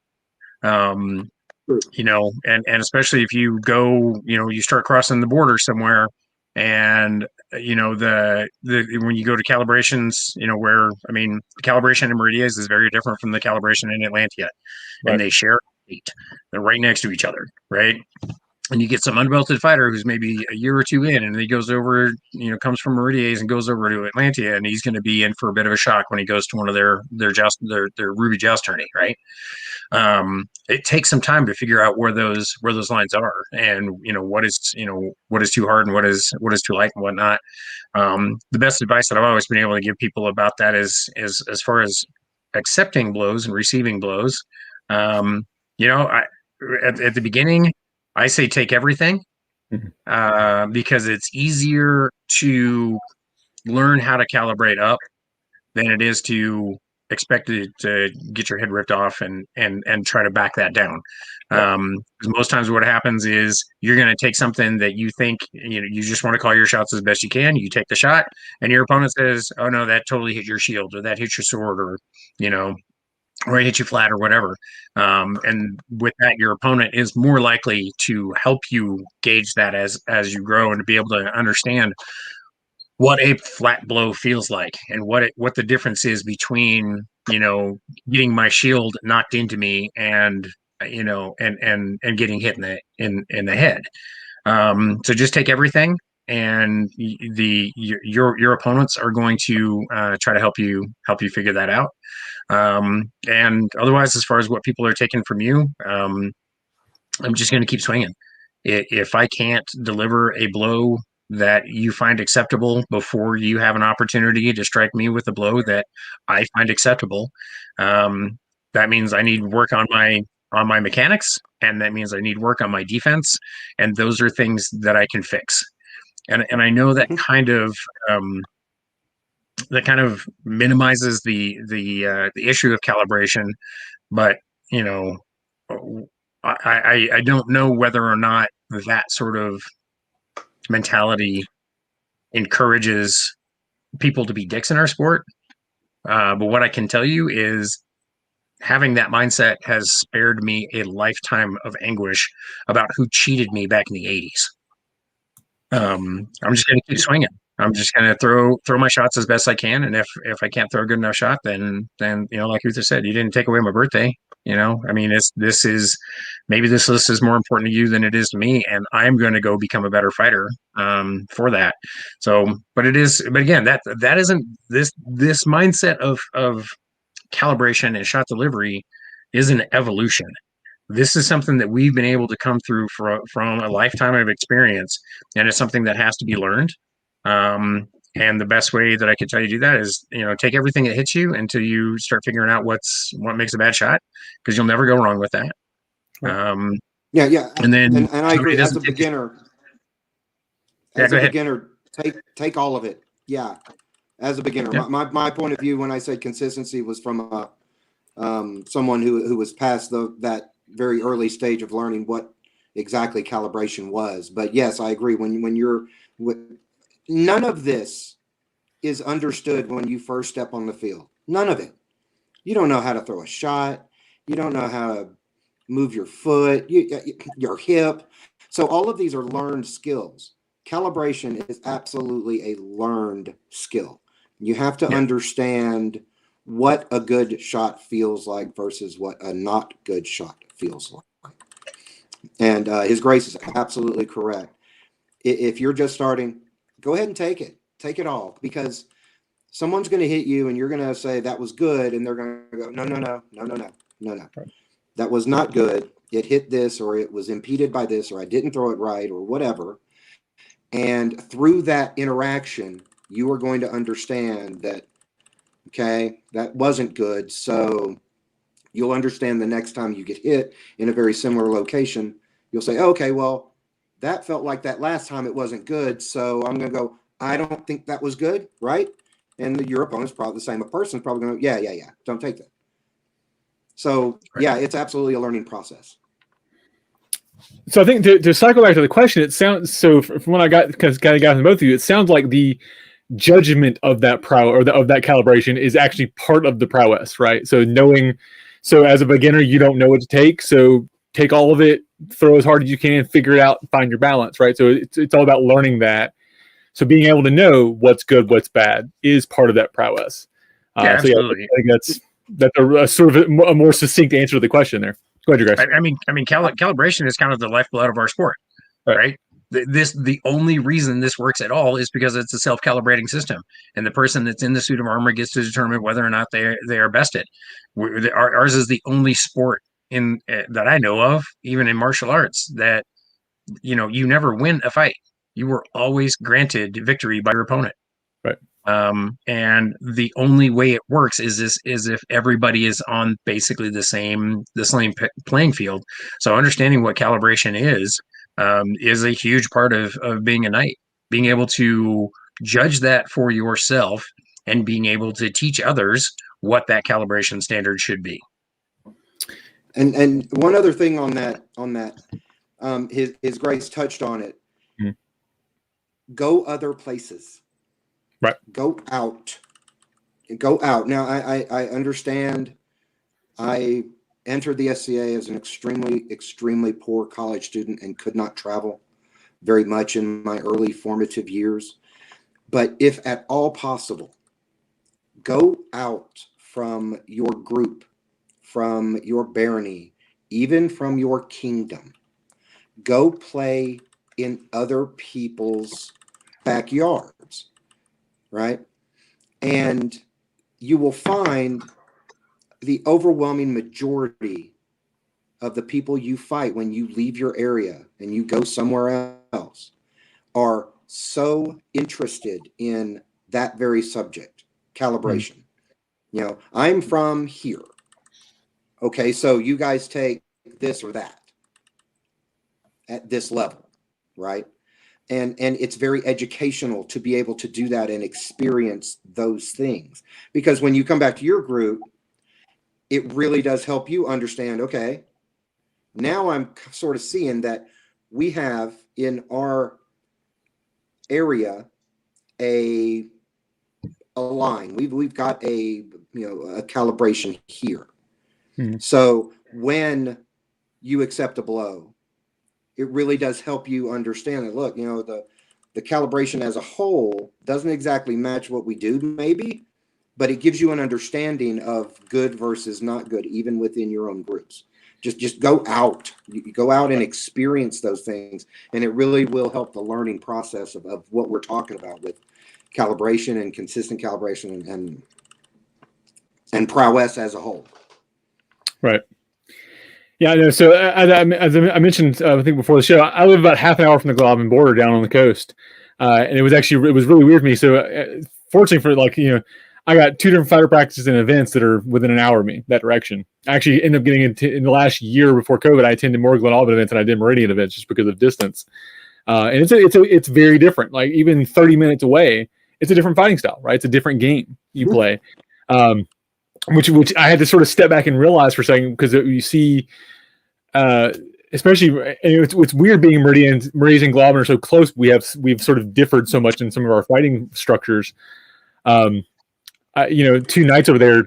You know, and especially if you go, you start crossing the border somewhere, and when you go to calibrations, where the calibration in Meridias is very different from the calibration in Atlantia, right. And they share 8. They're right next to each other, right? And you get some unbelted fighter who's maybe a year or two in, and he goes over, comes from Meridias and goes over to Atlantia, and he's going to be in for a bit of a shock when he goes to one of their Ruby Joust tourney, right? It takes some time to figure out where those lines are, and what is too hard and what is too light and whatnot. The best advice that I've always been able to give people about that is as far as accepting blows and receiving blows. At the beginning, I say take everything, because it's easier to learn how to calibrate up than it is to expect to get your head ripped off and try to back that down. Most times what happens is you're going to take something that you think, you just want to call your shots as best you can. You take the shot and your opponent says, oh no, that totally hit your shield, or that hit your sword, or it hit you flat, or whatever. And with that, your opponent is more likely to help you gauge that as you grow, and to be able to understand what a flat blow feels like, and what the difference is between getting my shield knocked into me and and getting hit in the head. So just take everything and your opponents are going to try to help you figure that out. And otherwise, as far as what people are taking from you, I'm just going to keep swinging. If I can't deliver a blow that you find acceptable before you have an opportunity to strike me with a blow that I find acceptable, that means I need work on my mechanics, and that means I need work on my defense, and those are things that I can fix. And I know that kind of minimizes the issue of calibration, but you know, I don't know whether or not that sort of mentality encourages people to be dicks in our sport. But what I can tell you is having that mindset has spared me a lifetime of anguish about who cheated me back in the 80s. I'm just going to keep swinging. I'm just going to throw my shots as best I can, and if I can't throw a good enough shot, then like Uther said, you didn't take away my birthday. I mean, this is maybe this list is more important to you than it is to me, and I'm going to go become a better fighter for that. So, but again, that isn't this mindset of calibration and shot delivery is an evolution. This is something that we've been able to come through from a lifetime of experience, and it's something that has to be learned. And the best way that I can tell you to do that is, take everything that hits you until you start figuring out what makes a bad shot, because you'll never go wrong with that. Yeah. And then, and I agree. As a beginner, take all of it. Yeah. As a beginner, my point of view when I said consistency was from someone who was past that very early stage of learning what exactly calibration was. But yes, I agree. When you're none of this is understood when you first step on the field. None of it. You don't know how to throw a shot. You don't know how to move your foot, your hip. So all of these are learned skills. Calibration is absolutely a learned skill. You have to understand what a good shot feels like versus what a not good shot feels like. And His Grace is absolutely correct. If you're just starting, go ahead and take it all, because someone's going to hit you and you're going to say that was good, and they're going to go, no, that was not good. It hit this, or it was impeded by this, or I didn't throw it right, or whatever. And through that interaction, you are going to understand that, okay, that wasn't good. So you'll understand the next time you get hit in a very similar location, you'll say, okay, well, that felt like that last time it wasn't good. So I'm going to go, I don't think that was good, right? And your opponent's probably the same person, probably going to, yeah, don't take that. So, yeah, it's absolutely a learning process. So I think to cycle back to the question, it sounds, so from what I got, because kind of got from both of you, it sounds like the judgment of that of that calibration is actually part of the prowess, right? So so as a beginner, you don't know what to take, so take all of it, throw as hard as you can, figure it out, find your balance, right? So it's all about learning that. So being able to know what's good, what's bad is part of that prowess. Absolutely. So I think that's a sort of a more succinct answer to the question there. Go ahead, you guys. I mean, calibration is kind of the lifeblood of our sport, right? The only reason this works at all is because it's a self-calibrating system, and the person that's in the suit of armor gets to determine whether or not they are bested. Ours is the only sport that I know of, even in martial arts, that you never win a fight. You were always granted victory by your opponent. Right. And the only way it works is if everybody is on basically the same playing field. So understanding what calibration is a huge part of being a knight. Being able to judge that for yourself and being able to teach others what that calibration standard should be. And one other thing on that, His Grace touched on it. Mm-hmm. Go other places. Right. Go out. Now, I understand. I entered the SCA as an extremely, extremely poor college student and could not travel very much in my early formative years. But if at all possible, go out from your group, from your barony, even from your kingdom. Go play in other people's backyards, right? And you will find the overwhelming majority of the people you fight when you leave your area and you go somewhere else are so interested in that very subject, calibration. You know, I'm from here. Okay, so you guys take this or that at this level, right? And it's very educational to be able to do that and experience those things. Because when you come back to your group, it really does help you understand, okay, now I'm sort of seeing that we have in our area a line. We've got a calibration here. So when you accept a blow, it really does help you understand that, look, the calibration as a whole doesn't exactly match what we do, maybe, but it gives you an understanding of good versus not good, even within your own groups. Just go out. You go out and experience those things, and it really will help the learning process of what we're talking about with calibration and consistent calibration and prowess as a whole. Right. Yeah, I know. So as I mentioned, I think before the show, I live about half an hour from the Goblin border down on the coast, and it was really weird for me. So fortunately I got 2 different fighter practices and events that are within an hour of me that direction. I actually ended up getting in the last year before COVID. I attended more Glen Albin events than I did Meridian events just because of distance, and it's very different. Like even 30 minutes away, it's a different fighting style, right? It's a different game you play. Which I had to sort of step back and realize for a second, because you see, especially it's weird being Meridians and Globin are so close. We've sort of differed so much in some of our fighting structures. 2 knights over there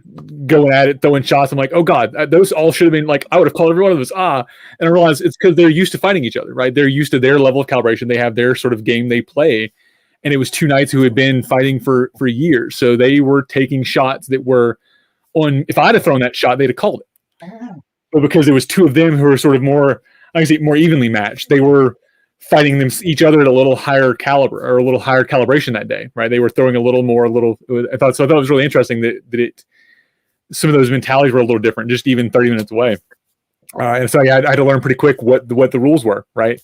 going at it, throwing shots. I'm like, oh god, those all should have been like I would have called every one of those and I realized it's because they're used to fighting each other, right? They're used to their level of calibration. They have their sort of game they play, and it was 2 knights who had been fighting for years, so they were taking shots that were. If I'd have thrown that shot, they'd have called it. But because there was 2 of them who were sort of more evenly matched, they were fighting each other at a little higher caliber or a little higher calibration that day, right? They were throwing I thought it was really interesting that some of those mentalities were a little different, just even 30 minutes away. And so I had to learn pretty quick what the rules were, right?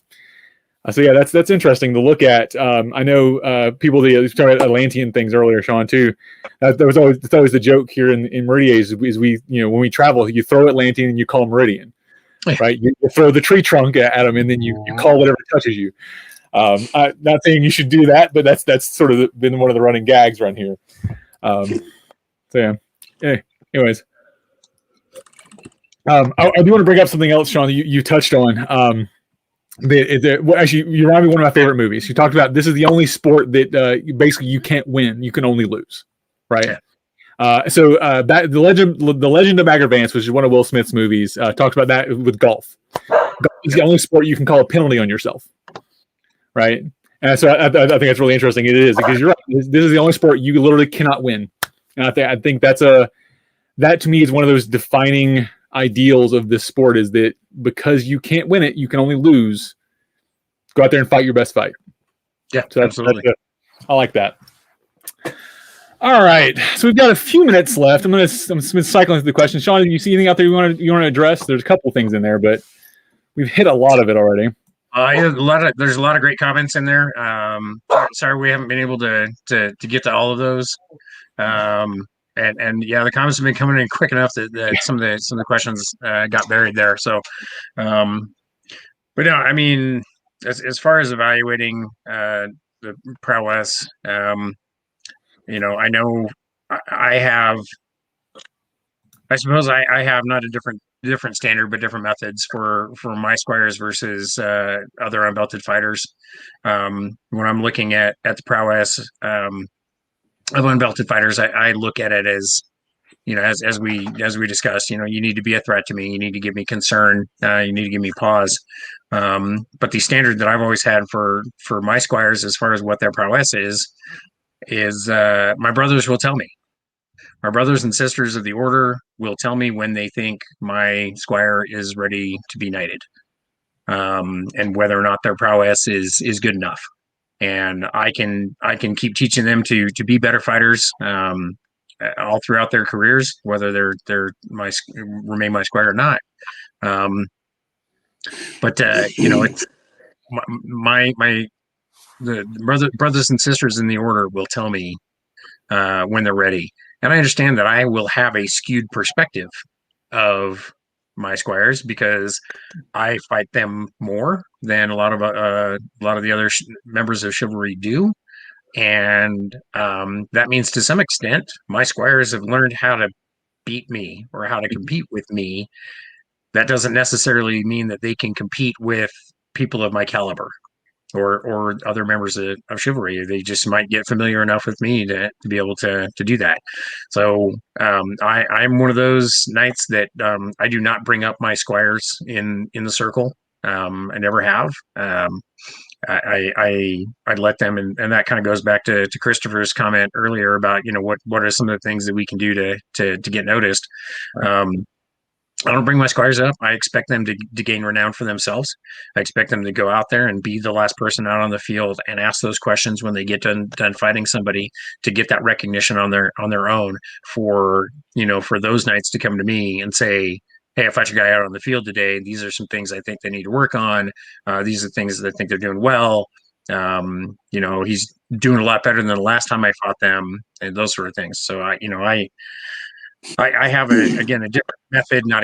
So yeah, that's interesting to look at. I know people that talked about Atlantean things earlier, Sean, too. That was always the joke here in Meridian is we when we travel, you throw Atlantean and you call Meridian, right? You throw the tree trunk at them and then you call whatever touches you. I'm not saying you should do that, but that's sort of been one of the running gags around here. So yeah. Anyways, I do want to bring up something else, Sean, that you touched on. Actually, you remind me of one of my favorite movies. You talked about this is the only sport that basically you can't win; you can only lose, right? Yeah. The Legend of Bagger Vance, which is one of Will Smith's movies, talks about that with golf. Golf is the only sport you can call a penalty on yourself, right? And so I think that's really interesting. It is because you're right. This is the only sport you literally cannot win, and I think that to me is one of those defining ideals of this sport, is that because you can't win it, you can only lose. Go out there and fight your best fight. Yeah, so absolutely. I like that. All right, so we've got a few minutes left. I'm cycling through the questions. Sean, do you see anything out there you want to address? There's a couple things in there, but we've hit a lot of it already. There's a lot of great comments in there. Sorry we haven't been able to get to all of those. And yeah, the comments have been coming in quick enough that some of the questions got buried there. So, but no, I mean, as far as evaluating the prowess, I know I suppose I have not a different standard, but different methods for my squires versus other unbelted fighters. When I'm looking at the prowess of unbelted fighters, I look at it as, as we discussed, you need to be a threat to me. You need to give me concern. You need to give me pause. But the standard that I've always had for my squires, as far as what their prowess is my brothers will tell me. My brothers and sisters of the order will tell me when they think my squire is ready to be knighted, and whether or not their prowess is good enough. and I can keep teaching them to be better fighters all throughout their careers, whether they're remain my squire or not. But it's the brothers and sisters in the order will tell me when they're ready, and I understand that I will have a skewed perspective of my squires because I fight them more than a lot of the other members of chivalry do, and that means to some extent my squires have learned how to beat me or how to compete with me. That doesn't necessarily mean that they can compete with people of my caliber or other members of chivalry. They just might get familiar enough with me to be able to do that. So I'm one of those knights that I do not bring up my squires in the circle. I never have. I let them, and that kind of goes back to Christopher's comment earlier about what are some of the things that we can do to get noticed. I don't bring my squires up. I expect them to gain renown for themselves. I expect them to go out there and be the last person out on the field and ask those questions when they get done fighting somebody, to get that recognition on their own, for those knights to come to me and say, hey, I fought your guy out on the field today. These are some things I think they need to work on. These are things that I think they're doing well. He's doing a lot better than the last time I fought them, and those sort of things. So I have a different method, not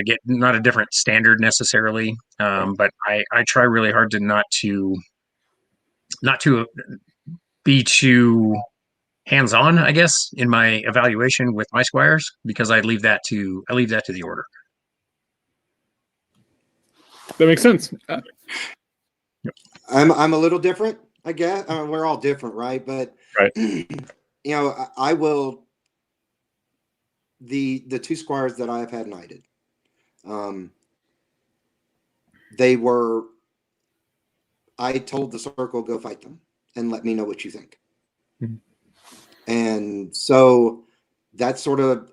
a different standard necessarily, but I try really hard to not to be too hands-on, I guess, in my evaluation with my squires, because I leave that to the order. That makes sense. I'm a little different, I guess. We're all different, right? But right. I will. The two squires that I've had knighted, I told the circle, go fight them and let me know what you think. Mm-hmm. And so that's sort of,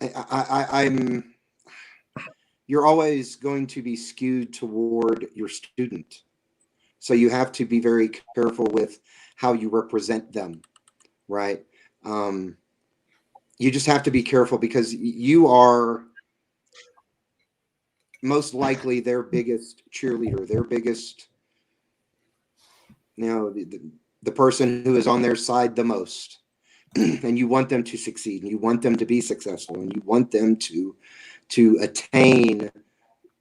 you're always going to be skewed toward your student. So you have to be very careful with how you represent them, right? You just have to be careful because you are most likely their biggest cheerleader, their biggest, the person who is on their side the most. And you want them to succeed, and you want them to be successful, and you want them to attain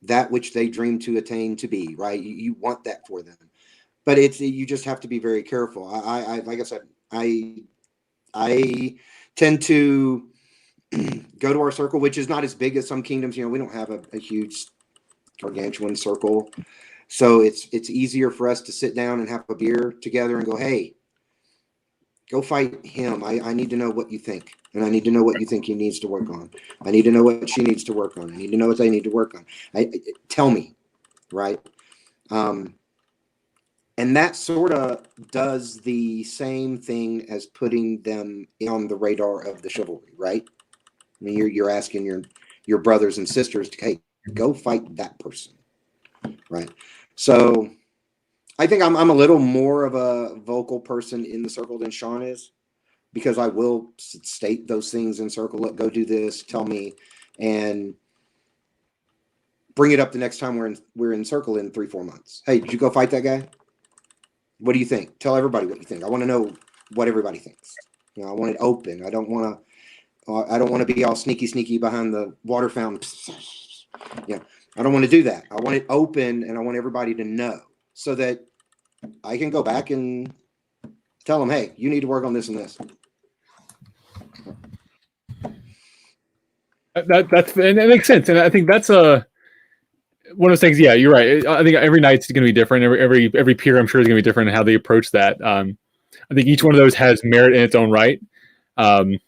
that which they dream to attain to be, right? You want that for them. But you just have to be very careful. I like I said, I tend to go to our circle, which is not as big as some kingdoms. We don't have a huge gargantuan circle, so it's easier for us to sit down and have a beer together and go, hey, go fight him. I need to know what you think, and I need to know what you think he needs to work on. I need to know what she needs to work on. I need to know what they need to work on. Tell me, right? And that sort of does the same thing as putting them on the radar of the chivalry, right? I mean, you're asking your brothers and sisters to, hey, go fight that person, right? So I think I'm a little more of a vocal person in the circle than Sean is, because I will state those things in circle. Look, go do this. Tell me, and bring it up the next time we're in circle in 3-4 months. Hey, did you go fight that guy? What do you think? Tell everybody what you think. I want to know what everybody thinks. I want it open. I don't want to be all sneaky behind the water fountain. I don't want to do that. I want it open, and I want everybody to know, so that I can go back and tell them, hey, you need to work on this and this. That makes sense, and I think that's one of those things. Yeah, you're right. I think every night's going to be different. Every peer, I'm sure, is going to be different in how they approach that. I think each one of those has merit in its own right. And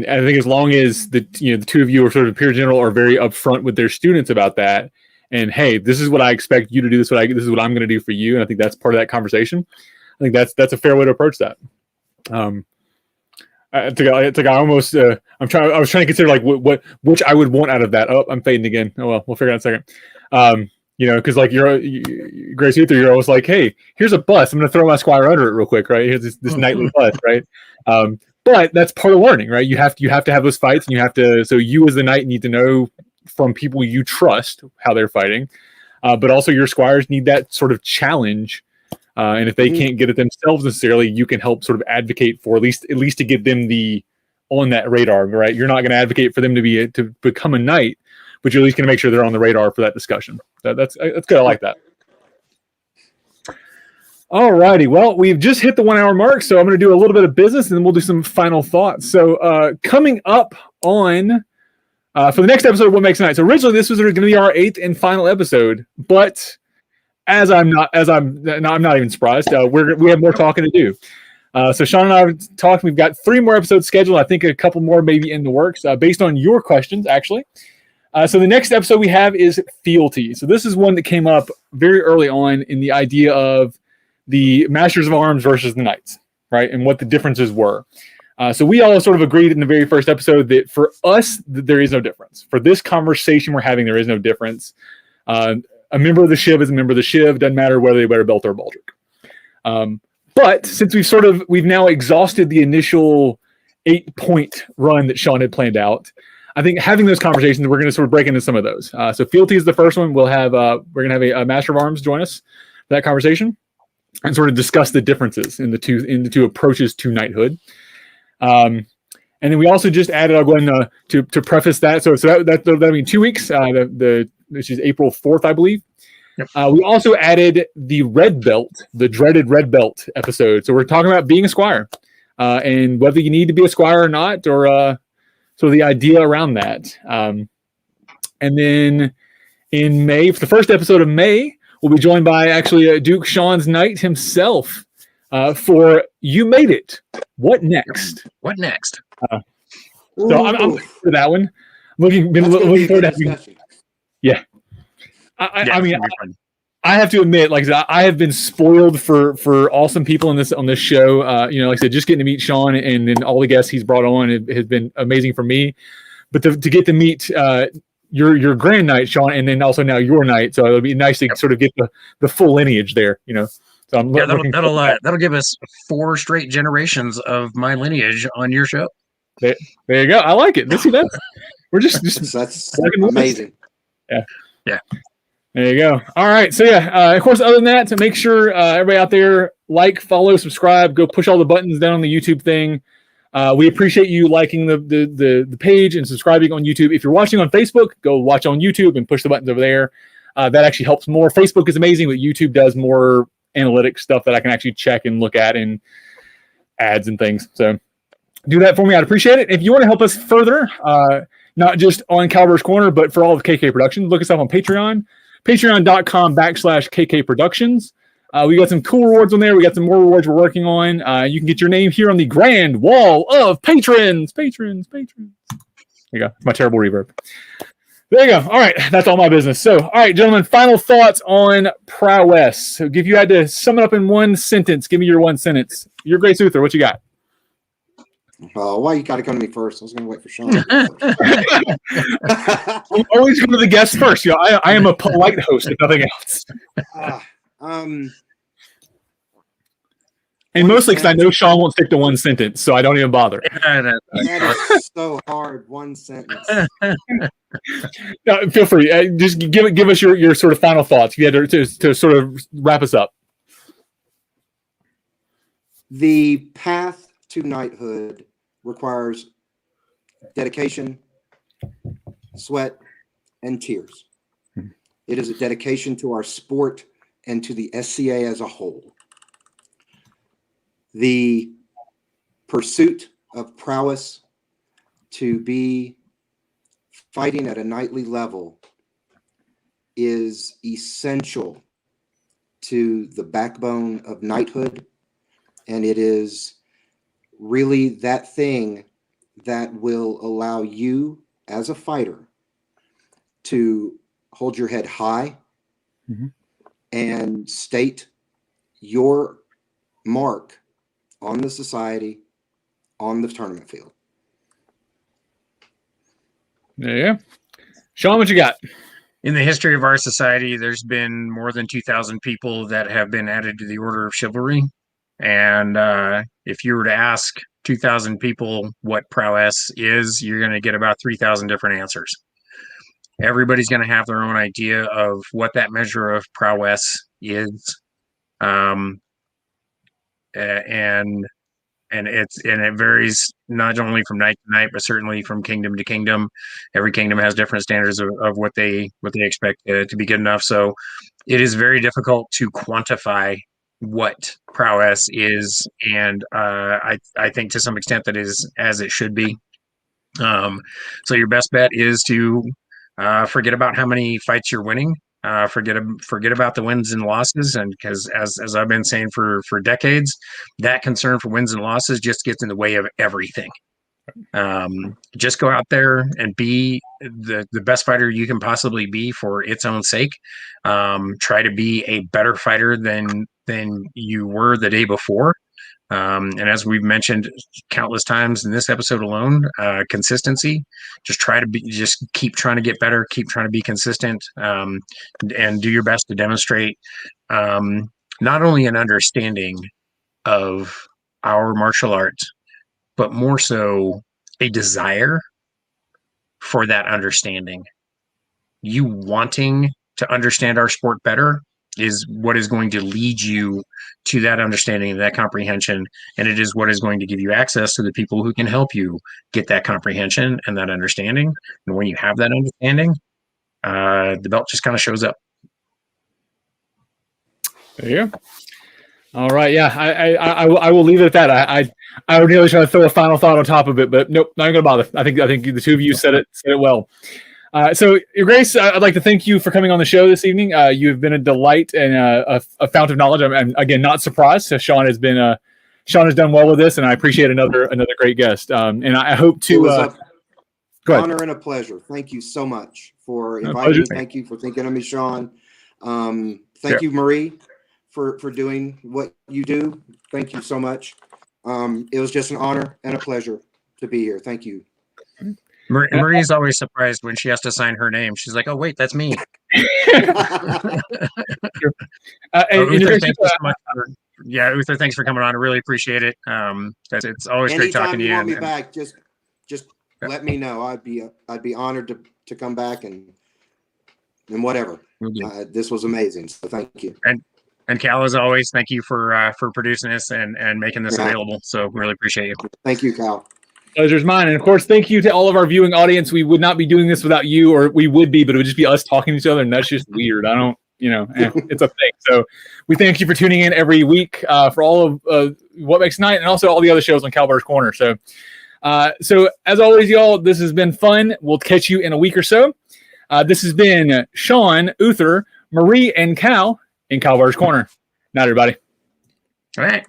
I think as long as the two of you are sort of peer general are very upfront with their students about that, and hey, this is what I expect you to do. This is what I'm going to do for you. And I think that's part of that conversation. I think that's a fair way to approach that. I was trying to consider like which I would want out of that. Oh, I'm fading again. Oh well, we'll figure it out in a second. because like Grace Uther, you're almost like, hey, here's a bus. I'm going to throw my squire under it real quick, right? Here's this knightly bus, right? But that's part of learning, right? You have to have those fights, and you have to. So you as the knight need to know from people you trust how they're fighting, but also your squires need that sort of challenge. And if they can't get it themselves necessarily, you can help sort of advocate for at least to get them on that radar, right? You're not going to advocate for them to become a knight, but you're at least going to make sure they're on the radar for that discussion. That's good. I like that. All righty. Well, we've just hit the 1 hour mark, so I'm going to do a little bit of business, and then we'll do some final thoughts. So coming up on for the next episode of What Makes a Knight. So originally this was going to be our 8th and final episode, but I'm not even surprised. We have more talking to do. So Sean and I have talked. We've got 3 more episodes scheduled. I think a couple more maybe in the works based on your questions, actually. So the next episode we have is fealty. So this is one that came up very early on in the idea of the Masters of Arms versus the Knights, right? And what the differences were. So we all sort of agreed in the very first episode that for us, there is no difference. For this conversation we're having, there is no difference. A member of the Shiv is a member of the Shiv. Doesn't matter whether they wear a belt or a baldric. But since we've now exhausted the initial 8-point run that Sean had planned out, I think having those conversations, we're going to sort of break into some of those. So fealty is the first one. We're going to have a Master of Arms join us for that conversation and sort of discuss the differences in the two approaches to knighthood. And then we also just added, I'll go ahead and, to preface that. So that'll be in 2 weeks. Which is April 4th, I believe. Yep. We also added the red belt, the dreaded red belt episode. So we're talking about being a squire and whether you need to be a squire or not, or sort of the idea around that. And then in May, for the first episode of May, we'll be joined by actually Duke Sean's Knight himself for You Made It. What next? What next? So I'm looking for that one. Looking forward to having. Yeah. I mean, I have to admit, like I said, I have been spoiled for awesome people on this show. Like I said, just getting to meet Sean and then all the guests he's brought on has been amazing for me. But to get to meet your grand knight, Sean, and then also now your knight, so it'll be nice to sort of get the full lineage there. So I'm that'll give us 4 straight generations of my lineage on your show. There you go. I like it. Let's see that. We're just that's amazing. Yeah. There you go. All right. So of course, other than that, to make sure everybody out there follow, subscribe, go push all the buttons down on the YouTube thing. We appreciate you liking the page and subscribing on YouTube. If you're watching on Facebook, go watch on YouTube and push the buttons over there. That actually helps more. Facebook is amazing, but YouTube does more analytics stuff that I can actually check and look at and ads and things. So do that for me. I'd appreciate it. If you want to help us further, not just on Calibard's Corner, but for all of KK Productions, look us up on Patreon, patreon.com/KK Productions. We got some cool rewards on there. We got some more rewards we're working on. You can get your name here on the grand wall of patrons. There you go. My terrible reverb. There you go. All right. That's all my business. So, all right, gentlemen, final thoughts on Prowess. So if you had to sum it up in one sentence, give me your one sentence. You're Grace Uther. What you got? Why you got to come to me first? I was going to wait for Sean. I'm always going to the guests first. I am a polite host, if nothing else. And mostly because I know Sean won't stick to one sentence, so I don't even bother. That is so hard. One sentence. No, feel free. Just give us your sort of final thoughts. If you had to sort of wrap us up. The path to knighthood requires dedication, sweat, and tears. It is a dedication to our sport and to the SCA as a whole. The pursuit of prowess to be fighting at a knightly level is essential to the backbone of knighthood, and it is really that thing that will allow you as a fighter to hold your head high and state your mark on the society, on the tournament field. There you go. Sean, what you got? In the history of our society, there's been more than 2,000 people that have been added to the Order of Chivalry. And if you were to ask 2,000 people what prowess is, you're going to get about 3,000 different answers. Everybody's going to have their own idea of what that measure of prowess is. And it varies not only from night to night, but certainly from kingdom to kingdom. Every kingdom has different standards of what they expect to be good enough. So it is very difficult to quantify what prowess is, and I think to some extent that is as it should be. So your best bet is to forget about how many fights you're winning. Forget about the wins and losses, and because as I've been saying for decades, that concern for wins and losses just gets in the way of everything. Just go out there and be the best fighter you can possibly be for its own sake. Try to be a better fighter than you were the day before. And as we've mentioned countless times in this episode alone, consistency. Just keep trying to get better, keep trying to be consistent, and do your best to demonstrate not only an understanding of our martial arts, but more so a desire for that understanding. You wanting to understand our sport better is what is going to lead you to that understanding, that comprehension, and it is what is going to give you access to the people who can help you get that comprehension and that understanding. And when you have that understanding, the belt just kind of shows up. There you go. All right, yeah, I will leave it at that. I would really try to throw a final thought on top of it, but nope, not gonna bother. I think the two of you said it well. So, Your Grace, I'd like to thank you for coming on the show this evening. You have been a delight and a fount of knowledge. I'm again not surprised. So Sean has done well with this, and I appreciate another great guest. And I hope to. Go ahead. Honor and a pleasure. Thank you so much for inviting me. Thank you for thinking of me, Sean. Thank you, Marie, for doing what you do. Thank you so much. It was just an honor and a pleasure to be here. Thank you. Marie's always surprised when she has to sign her name. She's like, "Oh wait, that's me." Uther, thanks for coming on. I really appreciate it. It's always great talking to you. Anytime you want me back, just let me know. I'd be honored to come back and whatever. This was amazing. So thank you. And Kal, as always, thank you for producing this and making this available. So really appreciate you. Thank you, Kal. Pleasure's mine. And of course, thank you to all of our viewing audience. We would not be doing this without you, or we would be, but it would just be us talking to each other. And that's just weird. It's a thing. So we thank you for tuning in every week for all of What Makes Night and also all the other shows on Kal-bardr's Corner. So as always, y'all, this has been fun. We'll catch you in a week or so. This has been Sean, Uther, Marie, and Kal in Kal-bardr's Corner. Night, everybody. All right.